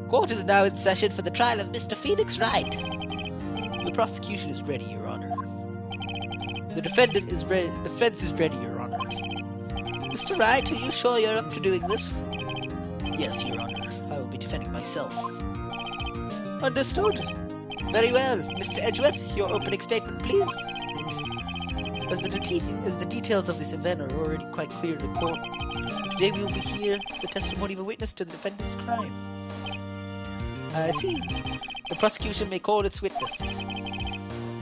Court is now in session for the trial of Mr. Phoenix Wright. The prosecution is ready, Your Honor. The defendant is ready. The defense is ready, Your Honor. Mr. Wright, are you sure you're up to doing this? Yes, Your Honor. I will be defending myself. myself. Understood. Very well. Mr. Edgeworth, your opening statement, please. As the details of this event are already quite clear in the court, today we will be hearing the testimony of a witness to the defendant's crime. I see. The prosecution may call its witness.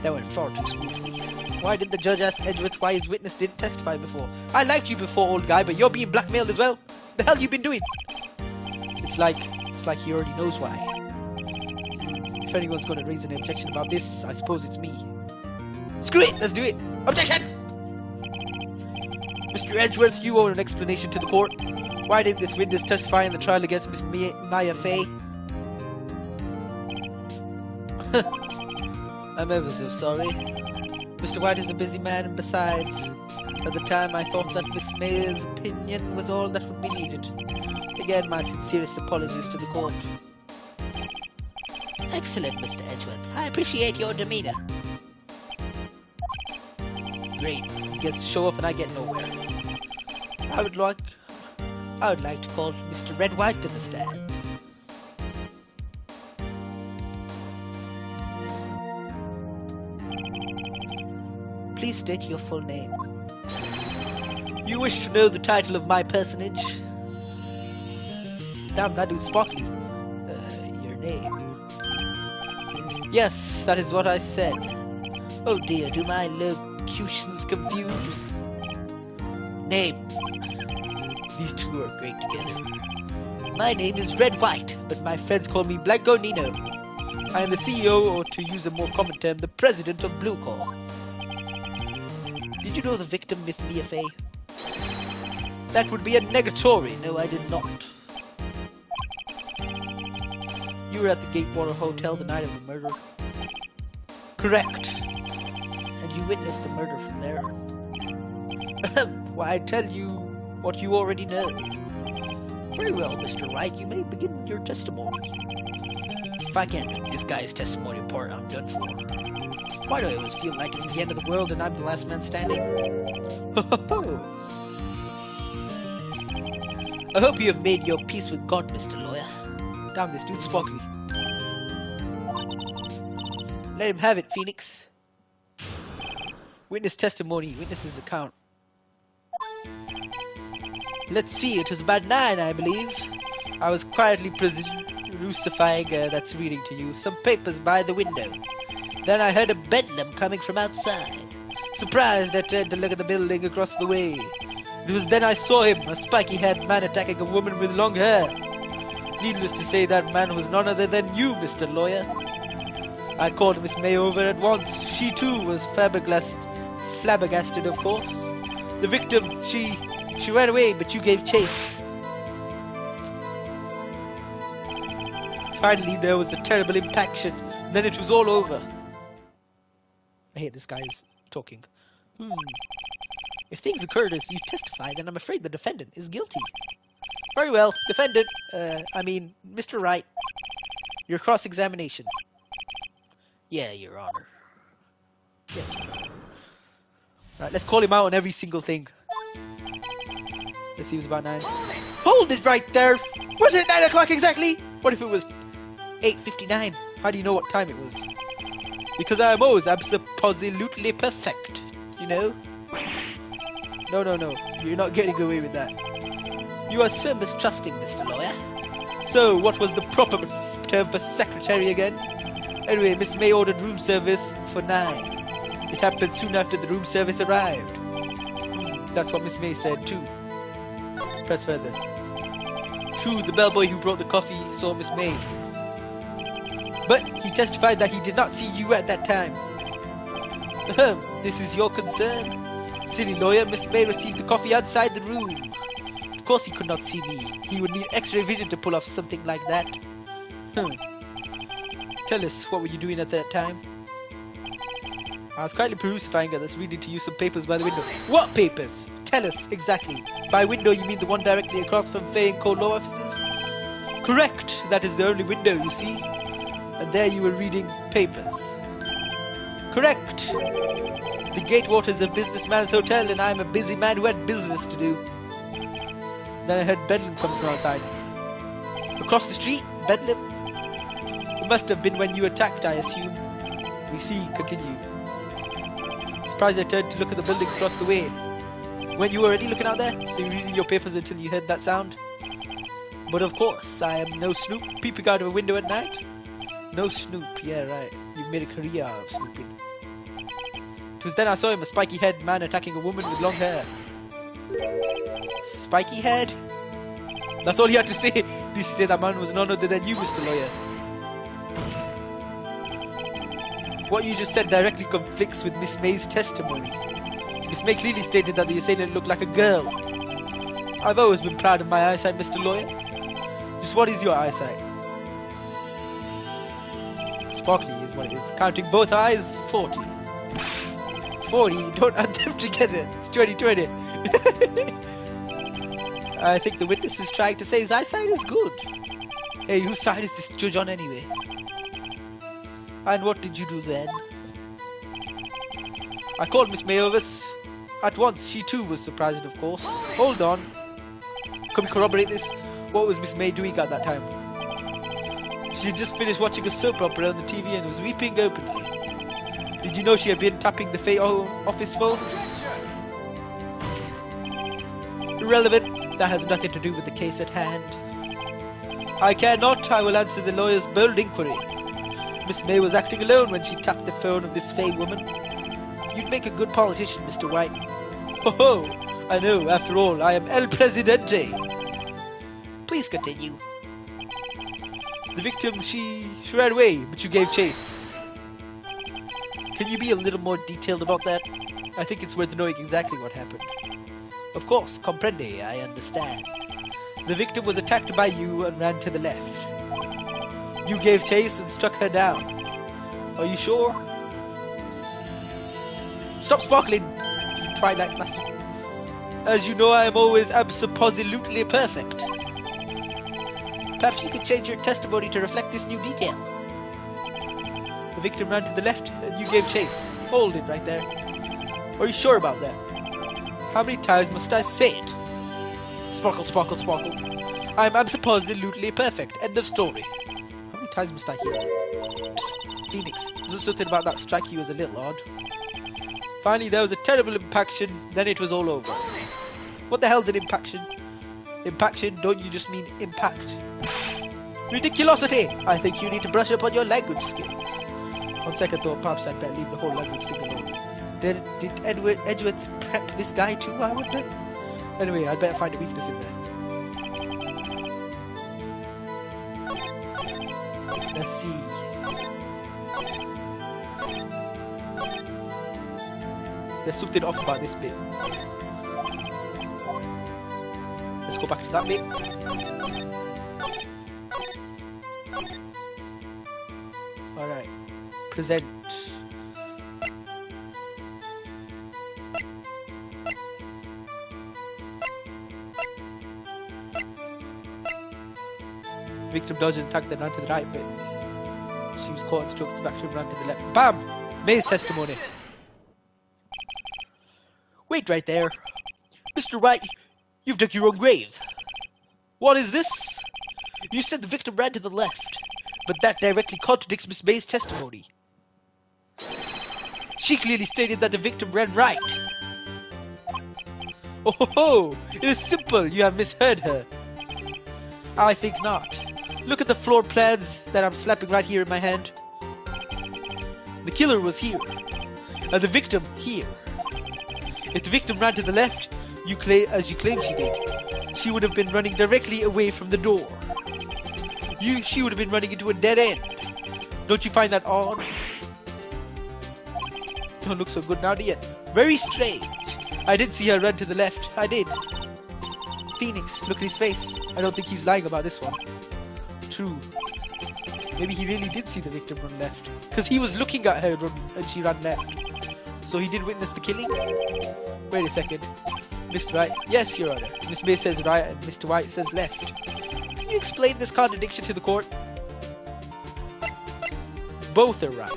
That went far too smoothly. Why did the judge ask Edgeworth why his witness didn't testify before? I liked you before, old guy, but you're being blackmailed as well. The hell you been doing? It's like he already knows why. If anyone's going to raise an objection about this, I suppose it's me. Screw it, let's do it. Objection! Mr. Edgeworth, you owe an explanation to the court. Why didn't this witness testify in the trial against Miss Maya Fay? I'm ever so sorry. Mr. White is a busy man, and besides, at the time I thought that Miss May's opinion was all that would be needed. Again, my sincerest apologies to the court. Excellent, Mr. Edgeworth. I appreciate your demeanor. Great. He gets to show off and I get nowhere. I would like to call Mr. Red White to the stand. Please state your full name. You wish to know the title of my personage? Damn, that dude's sparkly. Your name. Yes, that is what I said. Oh dear, do my locutions confuse? Name. These two are great together. My name is Red White, but my friends call me Blanco Nino. I am the CEO, or to use a more common term, the president of Blue Corps. Did you know the victim, Miss Mia Fay? That would be a negatory. No, I did not. You were at the Gatewater Hotel the night of the murder? Correct. And you witnessed the murder from there? Why, I tell you what you already know. Very well, Mr. Wright, you may begin your testimony. If I can't make this guy's testimony apart, I'm done for. Why do I always feel like it's the end of the world and I'm the last man standing? I hope you have made your peace with God, Mr. Lawyer. Damn, this dude's sparkly. Let him have it, Phoenix. Witness testimony, witness's account. Let's see, it was about 9, I believe. I was quietly crucifying, that's reading to you, some papers by the window. Then I heard a bedlam coming from outside. Surprised, I turned to look at the building across the way. It was then I saw him, a spiky-haired man attacking a woman with long hair. Needless to say, that man was none other than you, Mr. Lawyer. I called Miss May over at once. She too was flabbergasted, of course. The victim, she ran away, but you gave chase. Finally, there was a terrible impaction. Then it was all over. I hate this guy's talking. If things occurred as you testify, then I'm afraid the defendant is guilty. Very well, defendant, Mr. Wright. Your cross-examination. Yeah, Your Honor. Yes, Your Honor. Right, let's call him out on every single thing. Let's see, it was about 9. Hold it right there! Was it 9 o'clock exactly? What if it was 8:59? How do you know what time it was? Because I am always absolutely perfect, you know? No. You're not getting away with that. You are so mistrusting, Mr. Lawyer. So, what was the proper term for secretary again? Anyway, Miss May ordered room service for 9. It happened soon after the room service arrived. That's what Miss May said, too. Press further. True, the bellboy who brought the coffee saw Miss May. But he testified that he did not see you at that time. This is your concern? Silly lawyer, Miss May received the coffee outside the room. Of course he could not see me. He would need X-ray vision to pull off something like that. Tell us, what were you doing at that time? I was quietly crucifying others, reading to you some papers by the window. What papers? Tell us, exactly. By window, you mean the one directly across from Fay and Co. law offices? Correct. That is the only window, you see. And there you were reading papers. Correct. The Gatewater is a businessman's hotel, and I am a busy man who had business to do. Then I heard bedlam coming from outside. Across the street, bedlam? It must have been when you attacked, I assume. We see. Continue. Surprised I turned to look at the building across the way. Weren't you already looking out there? So you're reading your papers until you heard that sound? But of course, I am no snoop peeping out of a window at night. No snoop, yeah right. You've made a career of snooping. It was then I saw him, a spiky-haired man attacking a woman with long hair. Spiky-haired? That's all he had to say. Did he say that man was none other than you, Mr. Lawyer? What you just said directly conflicts with Miss May's testimony. Miss May clearly stated that the assailant looked like a girl. I've always been proud of my eyesight, Mr. Lawyer. Just what is your eyesight? Sparkly is what it is. Counting both eyes, 40. 40? Don't add them together. It's 2020. I think the witness is trying to say his eyesight is good. Hey, whose side is this judge on anyway? And what did you do then? I called Miss May over at once. She too was surprised, of course. Hold on. Can we corroborate this? What was Miss May doing at that time? She had just finished watching a soap opera on the TV and was weeping openly. Did you know she had been tapping the office phone? Irrelevant. That has nothing to do with the case at hand. I care not. I will answer the lawyer's bold inquiry. Miss May was acting alone when she tapped the phone of this fey woman. You'd make a good politician, Mr. White. Ho ho! I know, after all, I am El Presidente. Please continue. The victim, she ran away, but you gave chase. Can you be a little more detailed about that? I think it's worth knowing exactly what happened. Of course, comprende, I understand. The victim was attacked by you and ran to the left. You gave chase and struck her down. Are you sure? Stop sparkling, you twilight master. As you know, I am always absolutely perfect. Perhaps you could change your testimony to reflect this new detail. The victim ran to the left and you gave chase. Hold it right there. Are you sure about that? How many times must I say it? Sparkle, sparkle, sparkle. I am absolutely perfect. End of story. How many times must I hear that? Psst, Phoenix, doesn't something about that strike you as a little odd? Finally, there was a terrible impaction, then it was all over. What the hell's an impaction? Impaction, don't you just mean impact? Ridiculosity! I think you need to brush up on your language skills. On second thought, perhaps I'd better leave the whole language thing alone. Did Edgeworth prep this guy too, I wonder? Anyway, I'd better find a weakness in there. Let's see. There's something off about this bit. Let's go back to that bit. Alright. Present. Victim dodged and attacked, then ran to the right bit. She was caught and struck the back and ran to the left. BAM! May's testimony. Wait right there. Mr. Wright, you've dug your own grave. What is this? You said the victim ran to the left, but that directly contradicts Miss May's testimony. She clearly stated that the victim ran right. Oh ho ho! It is simple, you have misheard her. I think not. Look at the floor plans that I'm slapping right here in my hand. The killer was here, and the victim here. If the victim ran to the left, as you claim she did, she would have been running directly away from the door. She would have been running into a dead end. Don't you find that odd? Don't look so good now, do you? Very strange. I did see her run to the left. I did. Phoenix, look at his face. I don't think he's lying about this one. True. Maybe he really did see the victim run left. Because he was looking at her run and she ran left. So he did witness the killing? Wait a second. Mr. Wright? Yes, Your Honor. Miss May says right and Mr. White says left. Can you explain this contradiction to the court? Both are right.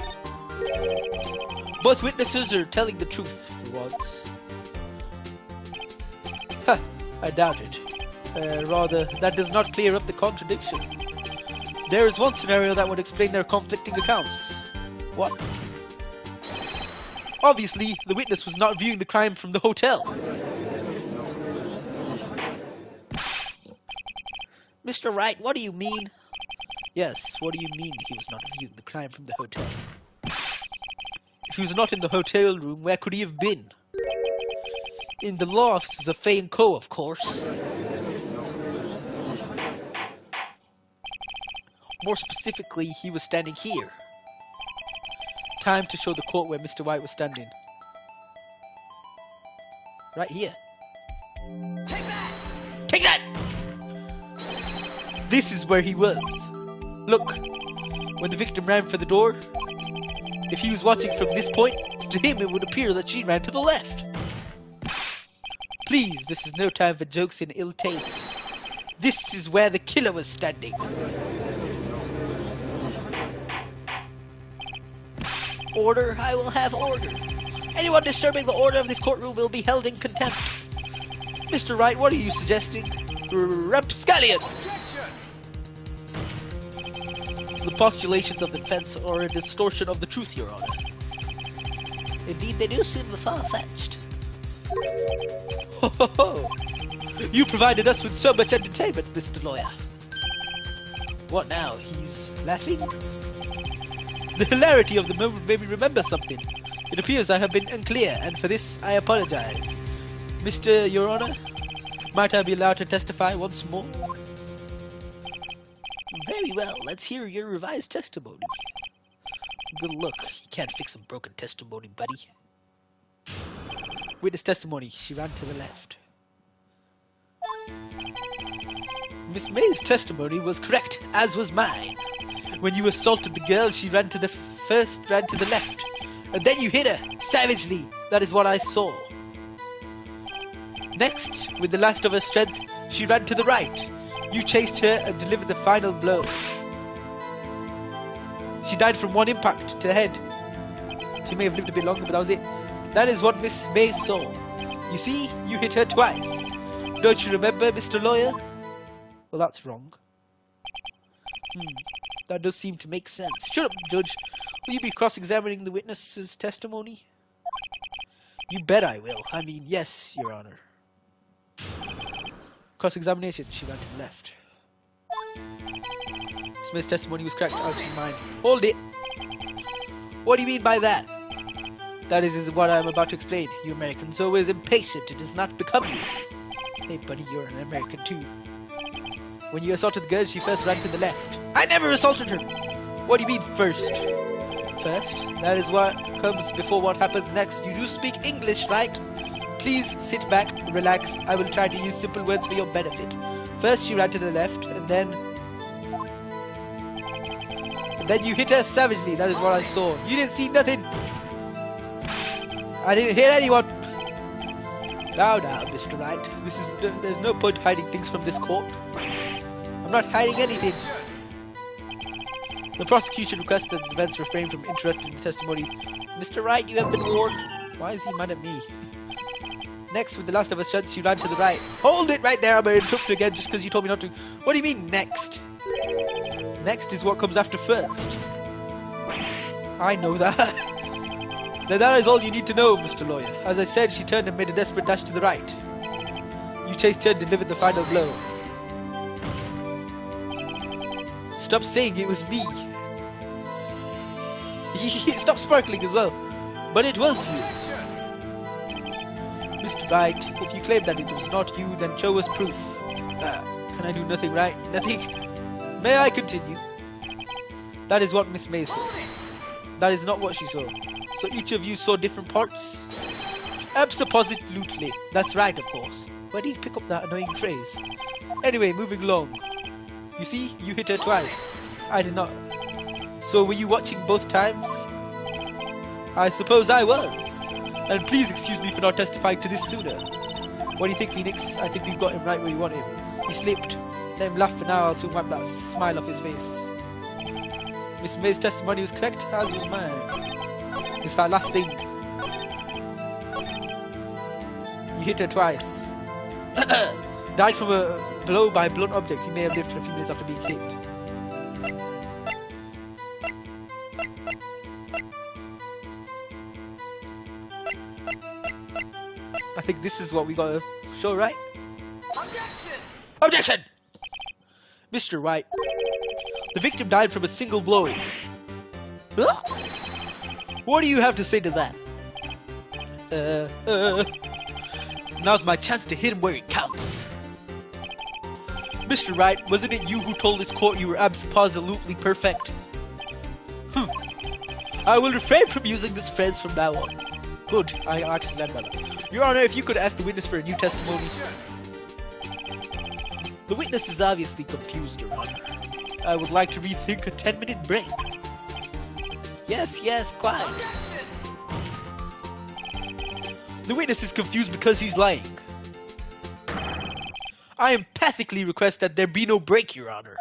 Both witnesses are telling the truth for once. Ha! I doubt it. Rather, that does not clear up the contradiction. There is one scenario that would explain their conflicting accounts. What? Obviously, the witness was not viewing the crime from the hotel. Mr. Wright, what do you mean? Yes, what do you mean he was not viewing the crime from the hotel? If he was not in the hotel room, where could he have been? In the law offices of Fay & Co., of course. More specifically, he was standing here. Time to show the court where Mr. White was standing. Right here. Take that! Take that! This is where he was. Look, when the victim ran for the door, if he was watching from this point, to him it would appear that she ran to the left. Please, this is no time for jokes in ill taste. This is where the killer was standing. Order, I will have order. Anyone disturbing the order of this courtroom will be held in contempt. Mr. Wright, what are you suggesting? Rapscallion! The postulations of the defense are a distortion of the truth, Your Honor. Indeed, they do seem far-fetched. Ho ho ho! You provided us with so much entertainment, Mr. Lawyer. What now? He's laughing? The hilarity of the moment made me remember something. It appears I have been unclear, and for this I apologize. Mr. Your Honor, might I be allowed to testify once more? Very well, let's hear your revised testimony. Good luck. You can't fix a broken testimony, buddy. Witness testimony. She ran to the left. Miss May's testimony was correct, as was mine. When you assaulted the girl, she ran to the left. And then you hit her, savagely. That is what I saw. Next, with the last of her strength, she ran to the right. You chased her and delivered the final blow. She died from one impact to the head. She may have lived a bit longer, but that was it. That is what Miss May saw. You see, you hit her twice. Don't you remember, Mr. Lawyer? Well, that's wrong. That does seem to make sense. Shut up, Judge. Will you be cross-examining the witness's testimony? You bet I will. I mean, yes, Your Honor. Cross-examination. She ran to the left. Smith's testimony was correct. Out of mind. Hold it. What do you mean by that? That is what I am about to explain. You Americans are always impatient. It does not become you. Hey, buddy, you're an American too. When you assaulted the girl, she first ran to the left. I never assaulted her! What do you mean, first? First? That is what comes before what happens next. You do speak English, right? Please sit back, relax. I will try to use simple words for your benefit. First, she ran to the left, and then you hit her savagely. That is what I saw. You didn't see nothing. I didn't hit anyone. Now, Mr. Wright. There's no point hiding things from this court. I'm not hiding anything. The prosecution requests that the defense refrain from interrupting the testimony. Mr. Wright, you have been warned. Why is he mad at me? Next, with the last of us strength, she ran to the right. Hold it right there. I'm going to interrupt you again just because you told me not to. What do you mean, next? Next is what comes after first. I know that. Now that is all you need to know, Mr. Lawyer. As I said, she turned and made a desperate dash to the right. You chased her and delivered the final blow. Stop saying it was me. Stop sparkling as well. But it was you. Mr. Wright, if you claim that it was not you, then show us proof. Can I do nothing, right? Nothing? May I continue? That is what Miss May saw. That is not what she saw. So each of you saw different parts? Abso-positively. That's right, of course. Where did you pick up that annoying phrase? Anyway, moving along. You see, you hit her twice. I did not. So were you watching both times? I suppose I was. And please excuse me for not testifying to this sooner. What do you think, Phoenix? I think we've got him right where you want him. He slipped. Let him laugh for now, I'll soon wipe that smile off his face. Miss May's testimony was correct, as was mine. It's that last thing. You hit her twice. Died from a blow by a blunt object. He may have lived for a few minutes after being hit. I think this is what we gotta show, right? Objection! Objection! Mr. Wright, the victim died from a single blow. Huh? What do you have to say to that? Now's my chance to hit him where it counts. Mr. Wright, wasn't it you who told this court you were absolutely perfect? I will refrain from using this phrase from now on. Good, I asked that brother. Your Honor, if you could ask the witness for a new testimony. The witness is obviously confused, Your Honor. I would like to rethink a 10-minute break. Yes, quiet. The witness is confused because he's lying. I emphatically request that there be no break, Your Honor.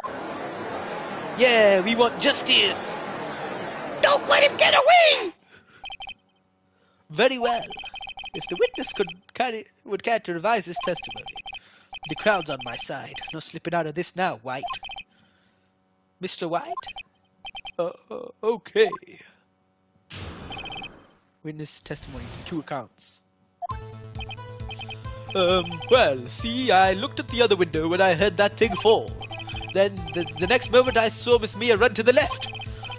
Yeah, we want justice. Don't let him get away! Very well. If the witness would care to revise his testimony, the crowd's on my side. No slipping out of this now, White. Mr. White? Okay. Witness testimony from 2 accounts. Well, see, I looked at the other window when I heard that thing fall. Then, the next moment I saw Miss Mia run to the left.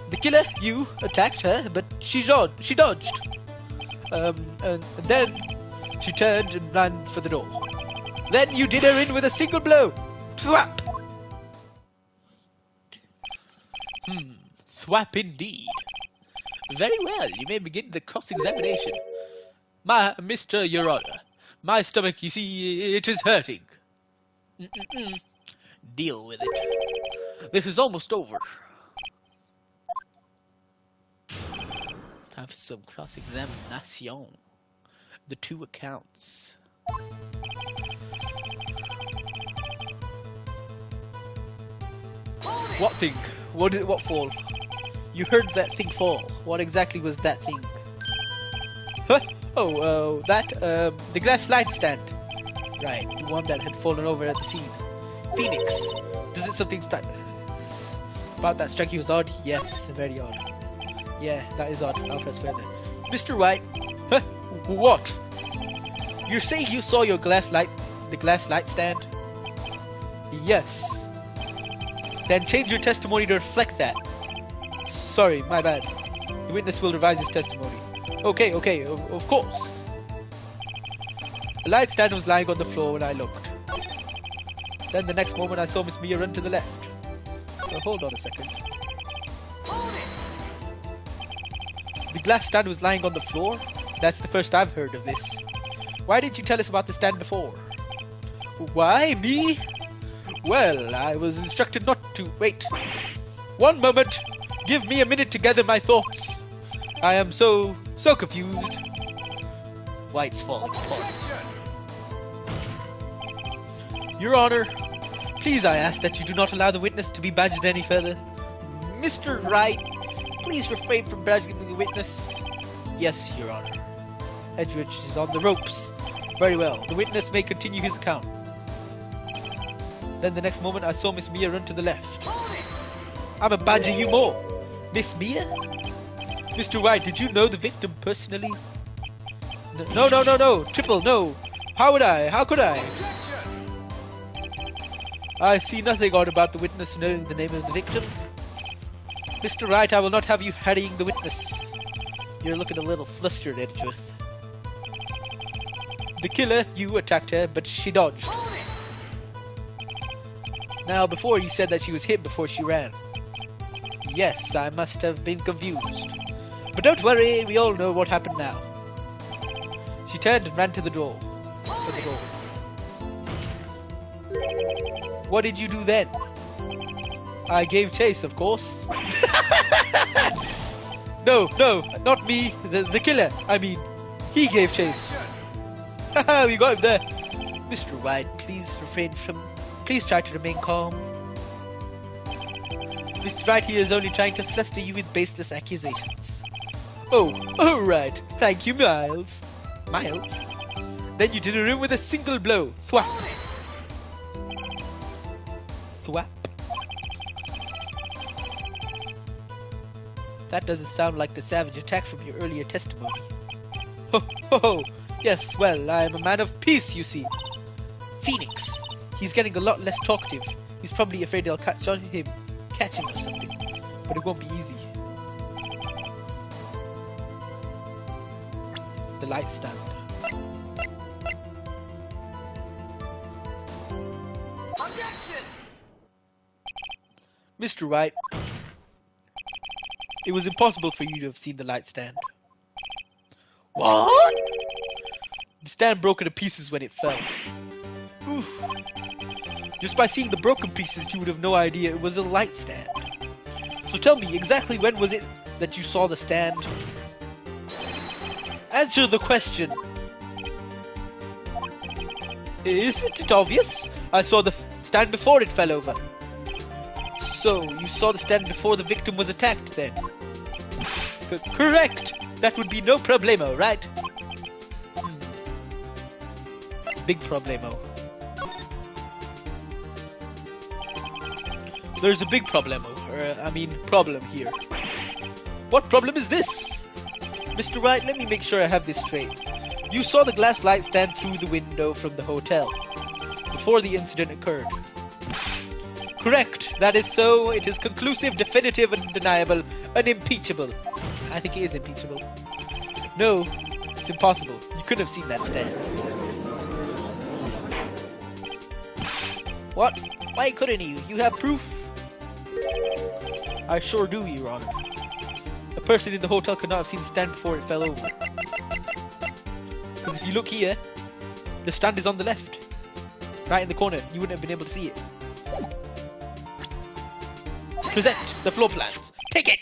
The killer, you, attacked her, but she dodged. And then she turned and ran for the door. Then you did her in with a single blow. Thwap! Thwap indeed. Very well, you may begin the cross-examination. Mr. Your Honor, my stomach, you see, it is hurting. Deal with it. This is almost over. Time for some cross-examination. The 2 accounts. What thing? What fall? You heard that thing fall. What exactly was that thing? Huh? Oh, the glass light stand. Right, the one that had fallen over at the scene. Phoenix, does it something about that strike you as odd? Yes, very odd. Yeah, that is odd. I'll press further. Mr. White, huh? What? You're saying you saw the glass light stand? Yes. Then change your testimony to reflect that. Sorry, my bad. The witness will revise his testimony. Okay, of course. The light stand was lying on the floor when I looked. Then the next moment I saw Miss Mia run to the left. Well, hold on a second. The glass stand was lying on the floor? That's the first I've heard of this. Why didn't you tell us about the stand before? Why, me? Well, I was instructed not to. Wait. One moment. Give me a minute to gather my thoughts. I am so confused. White's falling apart. Your Honor, please I ask that you do not allow the witness to be badgered any further. Mr. Wright, please refrain from badgering the witness. Yes, Your Honor. Edgeridge is on the ropes. Very well. The witness may continue his account. Then the next moment I saw Miss Mia run to the left. I'm a badger you more. Miss Mia? Mr. White, did you know the victim personally? No. Triple, no. How would I? How could I? I see nothing odd about the witness knowing the name of the victim. Mr. Wright, I will not have you harrying the witness. You're looking a little flustered, Edgeworth. The killer, you attacked her, but she dodged. Now, before you said that she was hit before she ran. Yes, I must have been confused. But don't worry, we all know what happened now. She turned and ran to the door. What did you do then? I gave chase, of course. No, not me. The killer, I mean. He gave chase. Haha, we got him there. Mr. White, please try to remain calm. Mr. Wright here is only trying to fluster you with baseless accusations. Oh, right. Thank you, Miles. Miles? Then you did her in with a single blow. Thwap. Thwap. That doesn't sound like the savage attack from your earlier testimony. Ho, Yes, well, I'm a man of peace, you see. Phoenix. He's getting a lot less talkative. He's probably afraid I'll catch him or something. But it won't be easy. The light stand. Objection! Mr. Wright, it was impossible for you to have seen the light stand. What? The stand broke into pieces when it fell. Oof. Just by seeing the broken pieces, you would have no idea it was a light stand. So tell me, exactly when was it that you saw the stand? Answer the question. Isn't it obvious? I saw the stand before it fell over. So, you saw the stand before the victim was attacked then? Correct! That would be no problemo, right? Big problemo. There's a big problemo, problem here. What problem is this? Mr. Wright, let me make sure I have this straight. You saw the glass light stand through the window from the hotel before the incident occurred. Correct. That is so. It is conclusive, definitive, undeniable, unimpeachable. I think it is impeachable. No, it's impossible. You couldn't have seen that stand. What? Why couldn't you? You have proof? I sure do, Your Honor. A person in the hotel could not have seen the stand before it fell over. Because if you look here, the stand is on the left. Right in the corner. You wouldn't have been able to see it. Present the floor plans. Take it!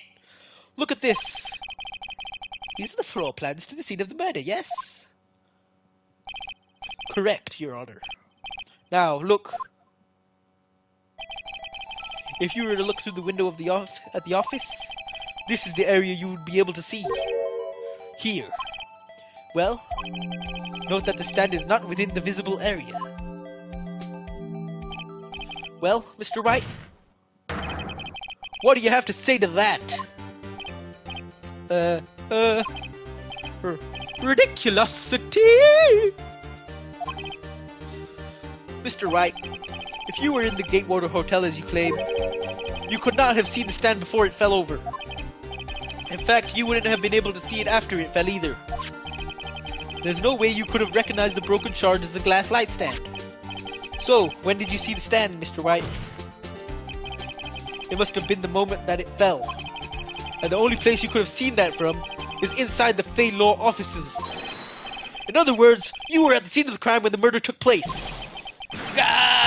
Look at this. These are the floor plans to the scene of the murder, yes? Correct, Your Honor. Now, look. If you were to look through the window of at the office, this is the area you would be able to see. Here. Well, note that the stand is not within the visible area. Well, Mr. Wright, what do you have to say to that? Ridiculosity! Mr. Wright, if you were in the Gatewater Hotel as you claim, you could not have seen the stand before it fell over. In fact, you wouldn't have been able to see it after it fell either. There's no way you could have recognized the broken shard as a glass light stand. So, when did you see the stand, Mr. Wright? It must have been the moment that it fell. And the only place you could have seen that from is inside the Fay Law offices. In other words, you were at the scene of the crime when the murder took place. Ah!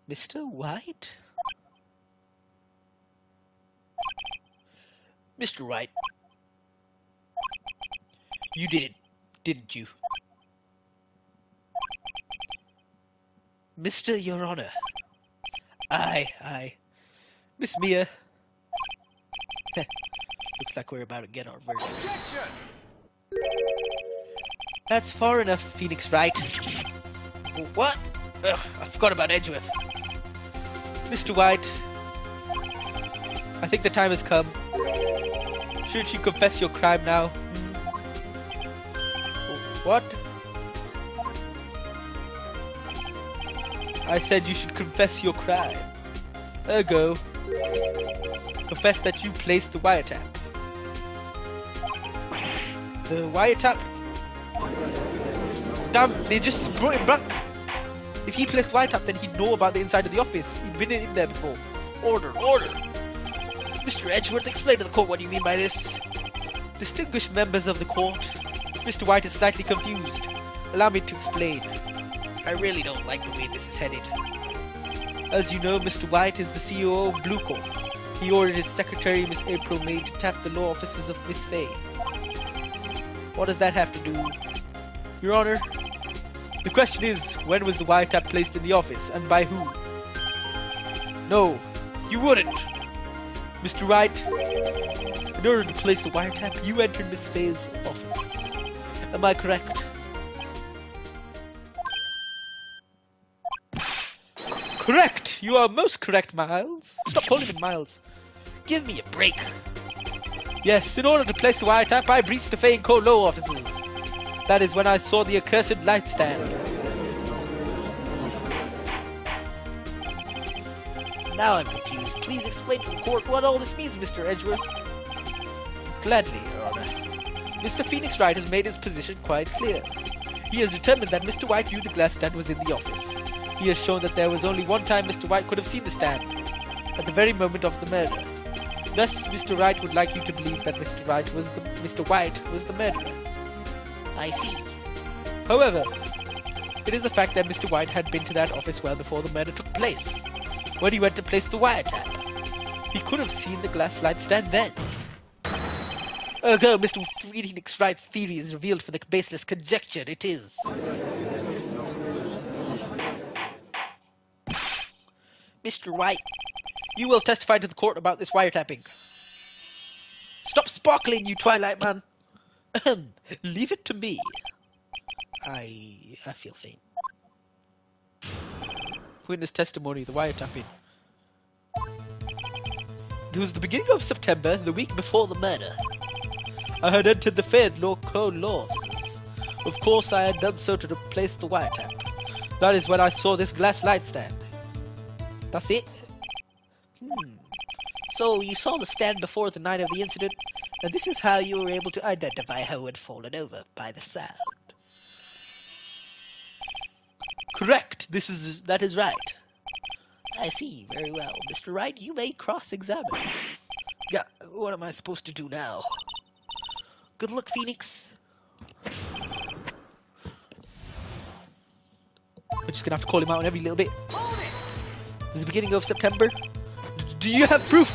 Mr. White? Mr. Wright, you did it, didn't you? Mr. Your Honor. Aye. Miss Mia. Looks like we're about to get our verdict. Objection! That's far enough, Phoenix Wright. What? Ugh, I forgot about Edgeworth. Mr. White, I think the time has come. Shouldn't you confess your crime now? What? I said you should confess your crime. Ergo, confess that you placed the wiretap. The wiretap? Damn, they just brought him back. If he placed the wiretap, then he'd know about the inside of the office. He'd been in there before. Order! Mr. Edgeworth, explain to the court what you mean by this. Distinguished members of the court, Mr. White is slightly confused. Allow me to explain. I really don't like the way this is headed. As you know, Mr. White is the CEO of Blue Corp. He ordered his secretary, Miss April May, to tap the law offices of Miss Fay. What does that have to do? Your Honor, the question is, when was the wiretap placed in the office, and by who? No, you wouldn't. Mr. Wright, in order to place the wiretap, you entered Miss Fay's office. Am I correct? Correct! You are most correct, Miles. Stop calling him Miles. Give me a break. Yes, in order to place the wiretap, I breached the Fane Co. Law offices. That is when I saw the accursed light stand. Now I'm confused. Please explain to the court what all this means, Mr. Edgeworth. Gladly, Your Honor. Mr. Phoenix Wright has made his position quite clear. He has determined that Mr. White knew the glass stand was in the office. He has shown that there was only one time Mr. White could have seen the stand, at the very moment of the murder. Thus, Mr. Wright would like you to believe that Mr. White was the murderer. I see. However, it is a fact that Mr. White had been to that office well before the murder took place, when he went to place the wiretap. He could have seen the glass light stand then. Ergo, Mr. Phoenix Wright's theory is revealed for the baseless conjecture it is. Mr. Wright, you will testify to the court about this wiretapping. Stop sparkling, you Twilight man. Leave it to me. I feel faint. Witness testimony, the wiretapping. It was the beginning of September, the week before the murder. I had entered the Fed Code Law offices. Of course, I had done so to replace the wiretap. That is when I saw this glass light stand. That's it? So you saw the stand before the night of the incident, and this is how you were able to identify how it had fallen over by the sound. Correct. That is right. I see. Very well. Mr. Wright, you may cross-examine. Yeah, what am I supposed to do now? Good luck, Phoenix. We're just gonna have to call him out on every little bit. It's the beginning of September. Do you have proof?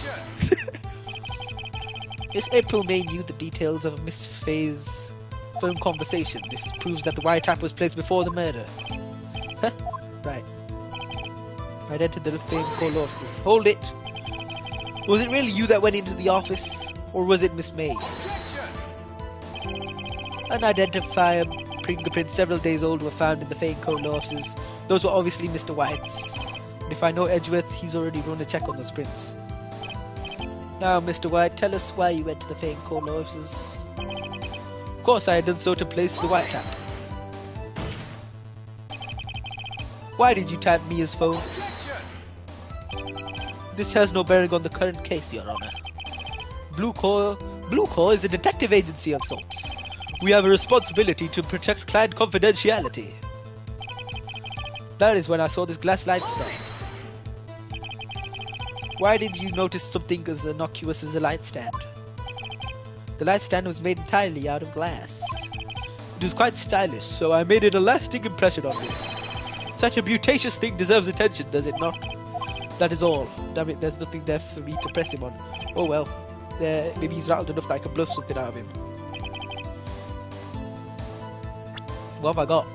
Miss April May knew the details of Miss Faye's phone conversation. This proves that the wiretap was placed before the murder. Huh? Right. I entered the Fame Call offices. Hold it! Was it really you that went into the office? Or was it Miss May? Unidentified fingerprints several days old were found in the Fame Call offices. Those were obviously Mr. White's. And if I know Edgeworth, he's already run a check on those prints. Now, Mr. White, tell us why you went to the Fame Call offices. Of course, I had done so to place the wiretap. Why did you tap Mia's phone? This has no bearing on the current case, Your Honor. Blue Corps is a detective agency of sorts. We have a responsibility to protect client confidentiality. That is when I saw this glass light stand. Why did you notice something as innocuous as a light stand? The light stand was made entirely out of glass. It was quite stylish, so I made it a lasting impression on me. Such a beauteous thing deserves attention, does it not? That is all. Damn it, there's nothing there for me to press him on. Oh well. Maybe he's rattled enough that I can bluff something out of him. What have I got?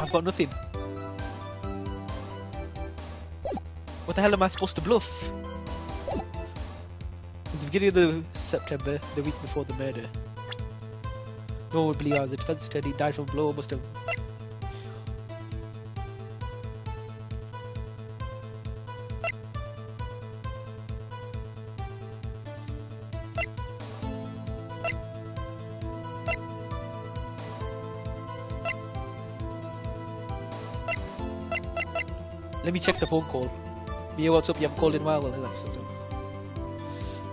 I've got nothing. What the hell am I supposed to bluff? At the beginning of the September, the week before the murder. No one would believe I was a defense attorney, died from a blow, must have... Let me check the phone call. Mia, what's up? You haven't called in a while.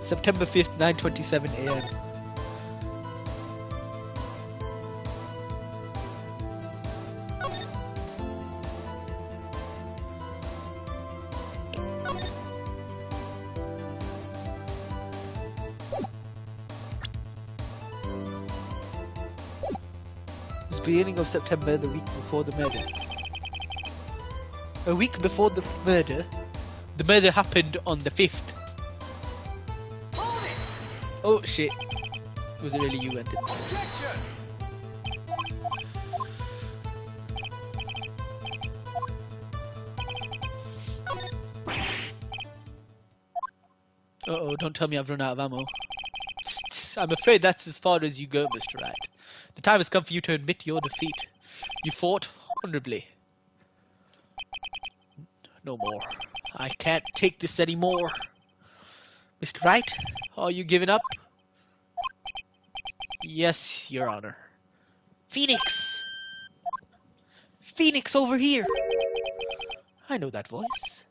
September 5th, 9:27 AM. It was the beginning of September, the week before the murder. A week before the murder happened on the 5th. Oh shit. Was it really you, ended? Uh-oh, don't tell me I've run out of ammo. I'm afraid that's as far as you go, Mr. Wright. The time has come for you to admit your defeat. You fought honorably. No more. I can't take this anymore. Mr. Wright, are you giving up? Yes, Your Honor. Phoenix! Phoenix over here! I know that voice.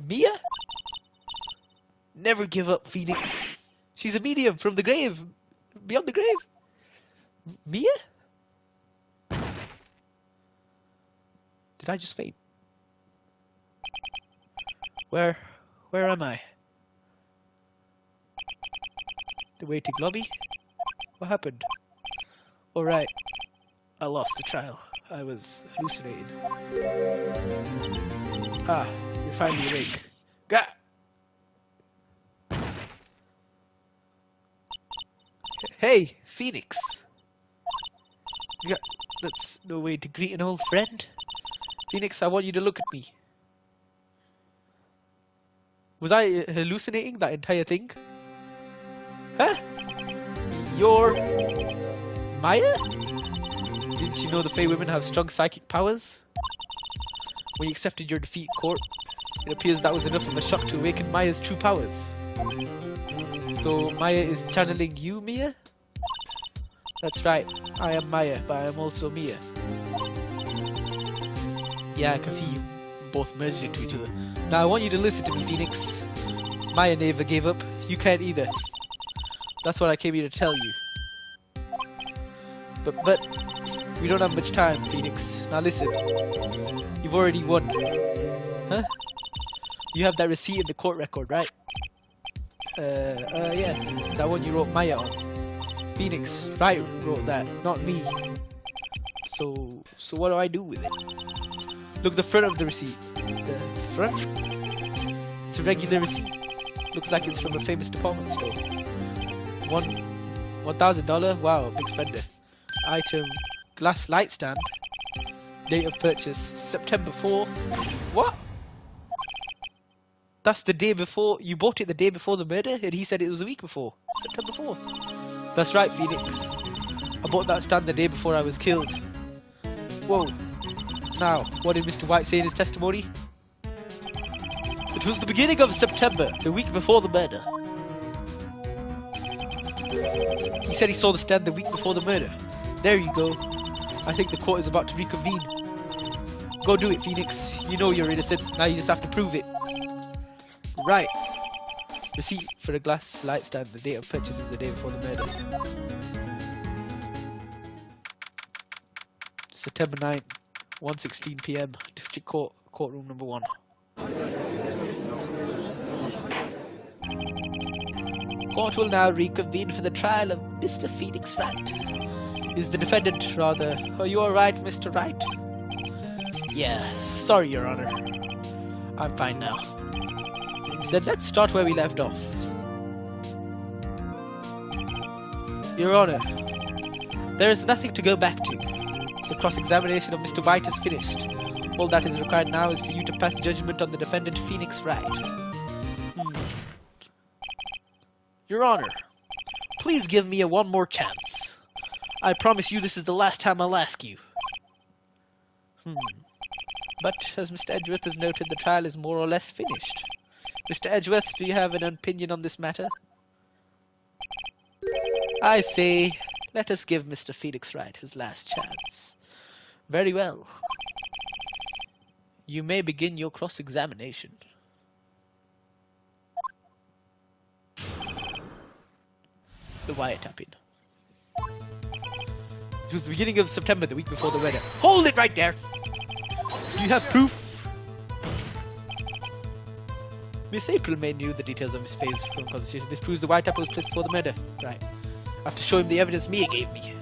Mia? Never give up, Phoenix. She's a medium from the grave. Beyond the grave. Mia? Did I just faint? Where am I? The waiting lobby? What happened? All right. I lost the trial. I was hallucinating. Ah, you're finally awake. Gah! Hey, Phoenix. Yeah, that's no way to greet an old friend. Phoenix, I want you to look at me. Was I hallucinating that entire thing? Huh? You're Maya? Didn't you know the Fey women have strong psychic powers? When you accepted your defeat in court, it appears that was enough of a shock to awaken Maya's true powers. So Maya is channeling you, Mia? That's right, I am Maya, but I am also Mia. Yeah, I can see you both merged into each other. Now I want you to listen to me, Phoenix. Maya never gave up. You can't either. That's what I came here to tell you. But we don't have much time, Phoenix. Now listen. You've already won. Huh? You have that receipt in the court record, right? Yeah. That one you wrote Maya on. Phoenix, Wright wrote that, not me. So what do I do with it? Look at the front of the receipt. The front? It's a regular receipt. Looks like it's from a famous department store. $1,000? Wow, big spender. Item, glass light stand. Date of purchase, September 4th. What? That's the day before, you bought it the day before the murder? And he said it was a week before. September 4th. That's right, Phoenix. I bought that stand the day before I was killed. Whoa. Now, what did Mr. White say in his testimony? It was the beginning of September, the week before the murder. He said he saw the stand the week before the murder. There you go. I think the court is about to reconvene. Go do it, Phoenix. You know you're innocent. Now you just have to prove it. Right. Receipt for a glass light stand. The date of purchase is the day before the murder. September 9th, 1:16 p.m. District Court, courtroom number 1. Court will now reconvene for the trial of Mr. Phoenix Wright. Is the defendant rather... Are you alright, Mr. Wright? Yeah, sorry, Your Honor. I'm fine now. Then let's start where we left off. Your Honor, there is nothing to go back to. The cross-examination of Mr. White is finished. All that is required now is for you to pass judgment on the defendant Phoenix Wright. Your Honor, please give me one more chance. I promise you this is the last time I'll ask you. But, as Mr. Edgeworth has noted, the trial is more or less finished. Mr. Edgeworth, do you have an opinion on this matter? I say, let us give Mr. Phoenix Wright his last chance. Very well. You may begin your cross-examination. The wiretapping. It was the beginning of September, the week before the murder. Hold it right there! Do you have proof? Miss April May knew the details of Miss Faye's phone conversation. This proves the wiretap was placed before the murder. Right. I have to show him the evidence Mia gave me.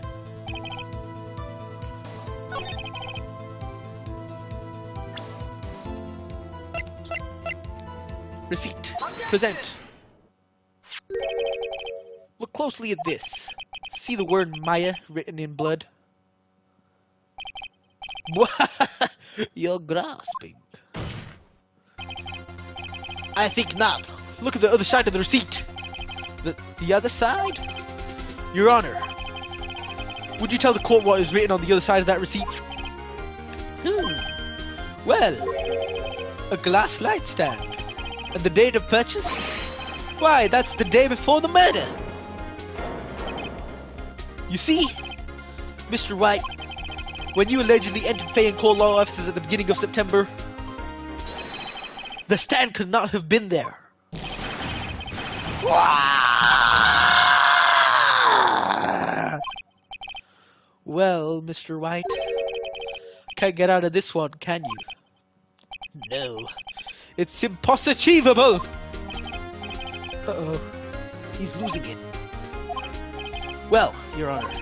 Receipt. Present. Look closely at this. See the word Maya written in blood? You're grasping. I think not. Look at the other side of the receipt. The other side? Your Honor, would you tell the court what is written on the other side of that receipt? Well, a glass light stand. And the date of purchase? Why, that's the day before the murder. You see, Mr. Wright, when you allegedly entered paying call law offices at the beginning of September, the stand could not have been there. Well, Mr. White, can't get out of this one, can you? No, it's impossible. Uh-oh, he's losing it. Well, Your Honor,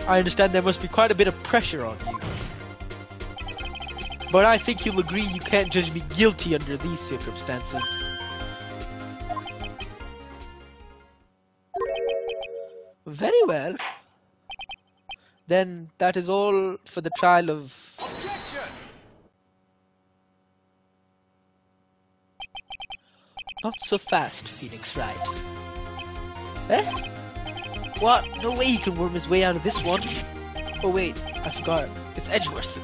I understand there must be quite a bit of pressure on you. But I think you'll agree you can't judge me guilty under these circumstances. Very well. Then that is all for the trial of... Objection! Not so fast, Phoenix Wright. Eh? What? No way he can worm his way out of this one. Oh wait, I forgot. It's Edgeworth.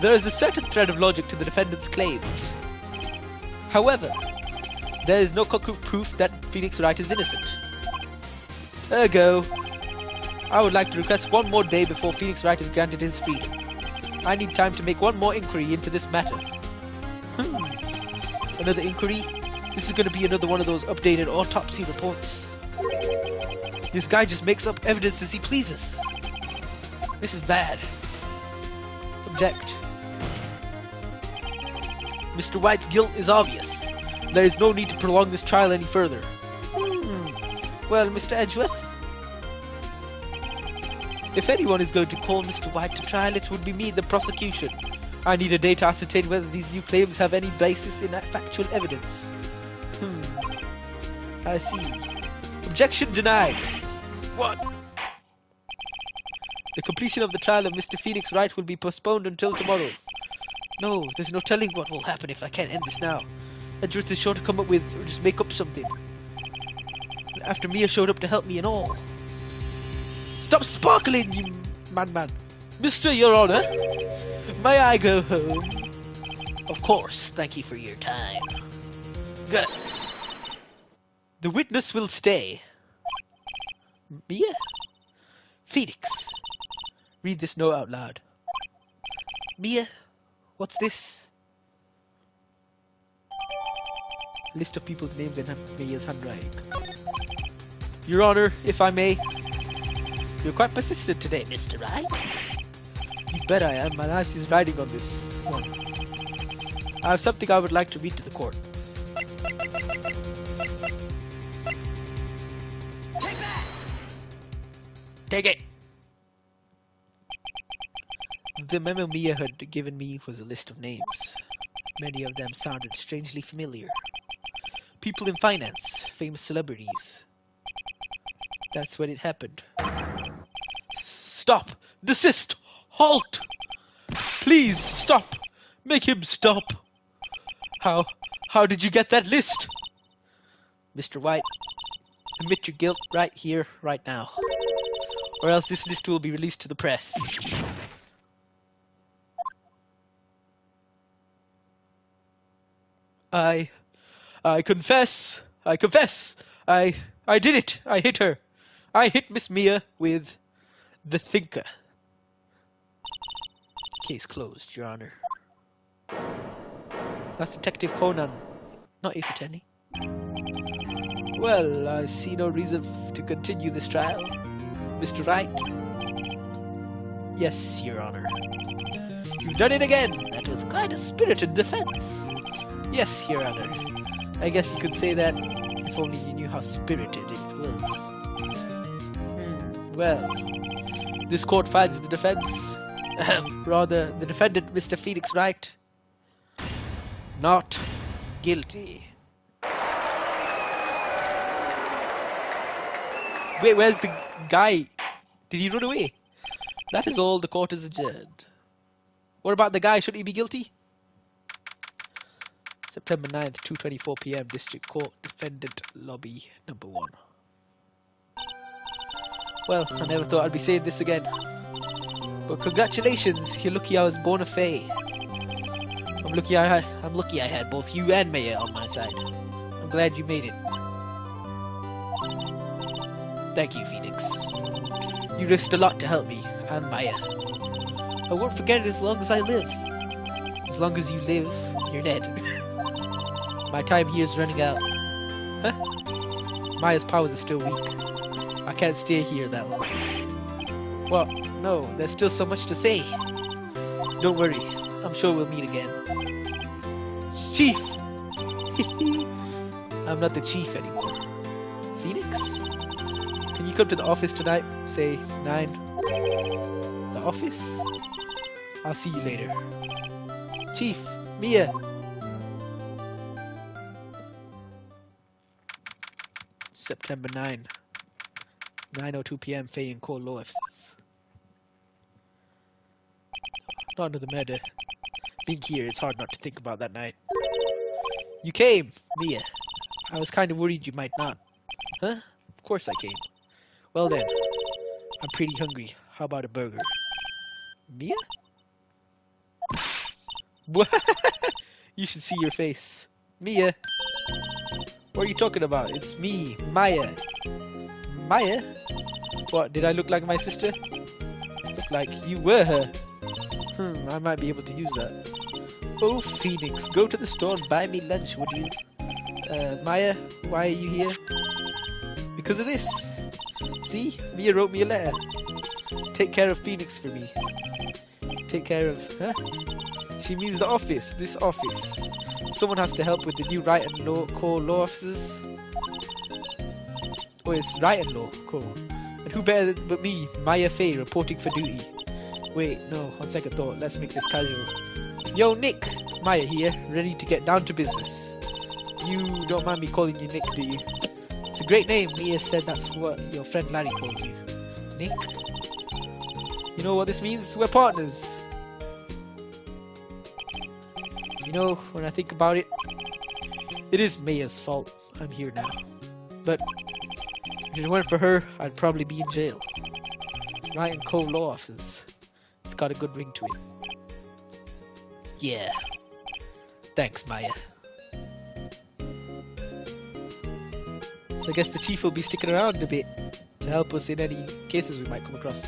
There is a certain thread of logic to the defendant's claims. However, there is no concrete proof that Phoenix Wright is innocent. Ergo, I would like to request one more day before Phoenix Wright is granted his freedom. I need time to make one more inquiry into this matter. Another inquiry? This is going to be another one of those updated autopsy reports. This guy just makes up evidence as he pleases. This is bad. Object. Mr. White's guilt is obvious. There is no need to prolong this trial any further. Well, Mr. Edgeworth, if anyone is going to call Mr. White to trial, it would be me, the prosecution. I need a day to ascertain whether these new claims have any basis in factual evidence. I see. Objection denied. What? The completion of the trial of Mr. Phoenix Wright will be postponed until tomorrow. No, there's no telling what will happen if I can't end this now. Edgeworth is sure to come up with, or just make up something. After Mia showed up to help me and all. Stop sparkling, you madman! Mr. Your Honor, may I go home? Of course, thank you for your time. Good. The witness will stay. Mia? Phoenix. Read this note out loud. Mia, what's this? List of people's names in Mia's handwriting. Your Honor, if I may. You're quite persistent today, Mr. Wright. You bet I am. My life is riding on this one. I have something I would like to read to the court. Take that! Take it! The memo Mia had given me was a list of names. Many of them sounded strangely familiar. People in finance, famous celebrities. That's when it happened. Stop! Desist! Halt! Please stop! Make him stop! How did you get that list? Mr. White, admit your guilt right here, right now. Or else this list will be released to the press. I confess. I confess. I did it. I hit her. I hit Miss Mia with the thinker. Case closed, Your Honor. That's Detective Conan, not Ace Attorney. Well, I see no reason to continue this trial. Mr. Wright? Yes, Your Honor. You've done it again. That was quite a spirited defense. Yes, Your Honor. I guess you could say that if only you knew how spirited it was. Well, this court finds the defense, rather the defendant, Mr. Phoenix Wright, not guilty. Wait, where's the guy? Did he run away? That is all. The court is adjourned. What about the guy? Should he be guilty? September 9th, 2:24 p.m. District Court, Defendant Lobby Number 1. Well, I never thought I'd be saying this again. But congratulations, you're lucky I was born a Fae. I'm lucky I had both you and Maya on my side. I'm glad you made it. Thank you, Phoenix. You risked a lot to help me, and Maya. I won't forget it as long as I live. As long as you live, you're dead. My time here is running out. Huh? Maya's powers are still weak. I can't stay here that long. Well, no, there's still so much to say. Don't worry, I'm sure we'll meet again. Chief! I'm not the chief anymore. Phoenix? Can you come to the office tonight? Say 9. The office? I'll see you later. Chief, Mia! September 9. 9:02 p.m. Faye and Cole Law offices. Not another murder. Being here, it's hard not to think about that night. You came, Mia. I was kind of worried you might not. Huh? Of course I came. Well then, I'm pretty hungry. How about a burger? Mia? What? You should see your face. Mia? What are you talking about? It's me, Maya. Maya? What, did I look like my sister? Look like you were her. I might be able to use that. Oh, Phoenix, go to the store and buy me lunch, would you? Maya, why are you here? Because of this. See, Mia wrote me a letter. Take care of Phoenix for me. Take care of, huh? She means the office, this office. Someone has to help with the new Wright and Cole law officers. Oh, it's Wright and Law, cool. And who better but me, Maya Faye, reporting for duty? Wait, no, on second thought, let's make this casual. Yo, Nick! Maya here, ready to get down to business. You don't mind me calling you Nick, do you? It's a great name. Mia said that's what your friend Larry calls you. Nick? You know what this means? We're partners. You know, when I think about it, it is Maya's fault I'm here now. But if it weren't for her, I'd probably be in jail. Wright and Cole law offices. It's got a good ring to it. Yeah. Thanks, Maya. So I guess the chief will be sticking around a bit to help us in any cases we might come across.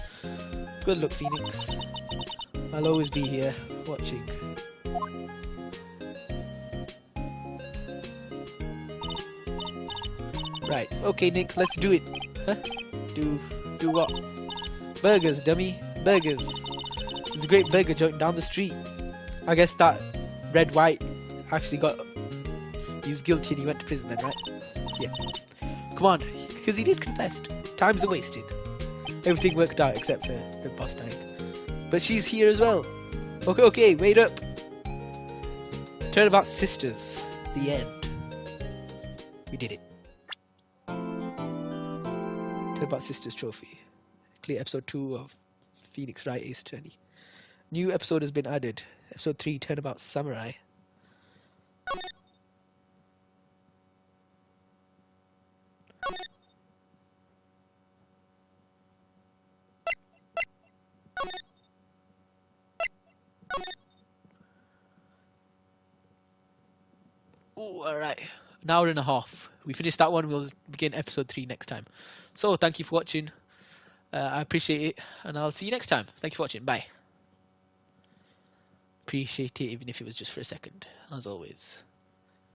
Good luck, Phoenix. I'll always be here, watching. Right, okay Nick, let's do it. Huh? Do what? Burgers, dummy. Burgers. There's a great burger joint down the street. I guess that Red White actually he was guilty and he went to prison then, right? Yeah. Come on, because he did confess. Times are wasted. Everything worked out except for the boss dying. But she's here as well. Okay, wait up. Turnabout Sisters. The end. We did it. Turnabout Sisters trophy. Clear episode 2 of Phoenix Wright Ace Attorney. New episode has been added. Episode 3, Turnabout Samurai. Oh, alright. An hour and a half. We finished that one. We'll begin episode 3 next time. So, thank you for watching. I appreciate it. And I'll see you next time. Thank you for watching. Bye. Appreciate it even if it was just for a second. As always.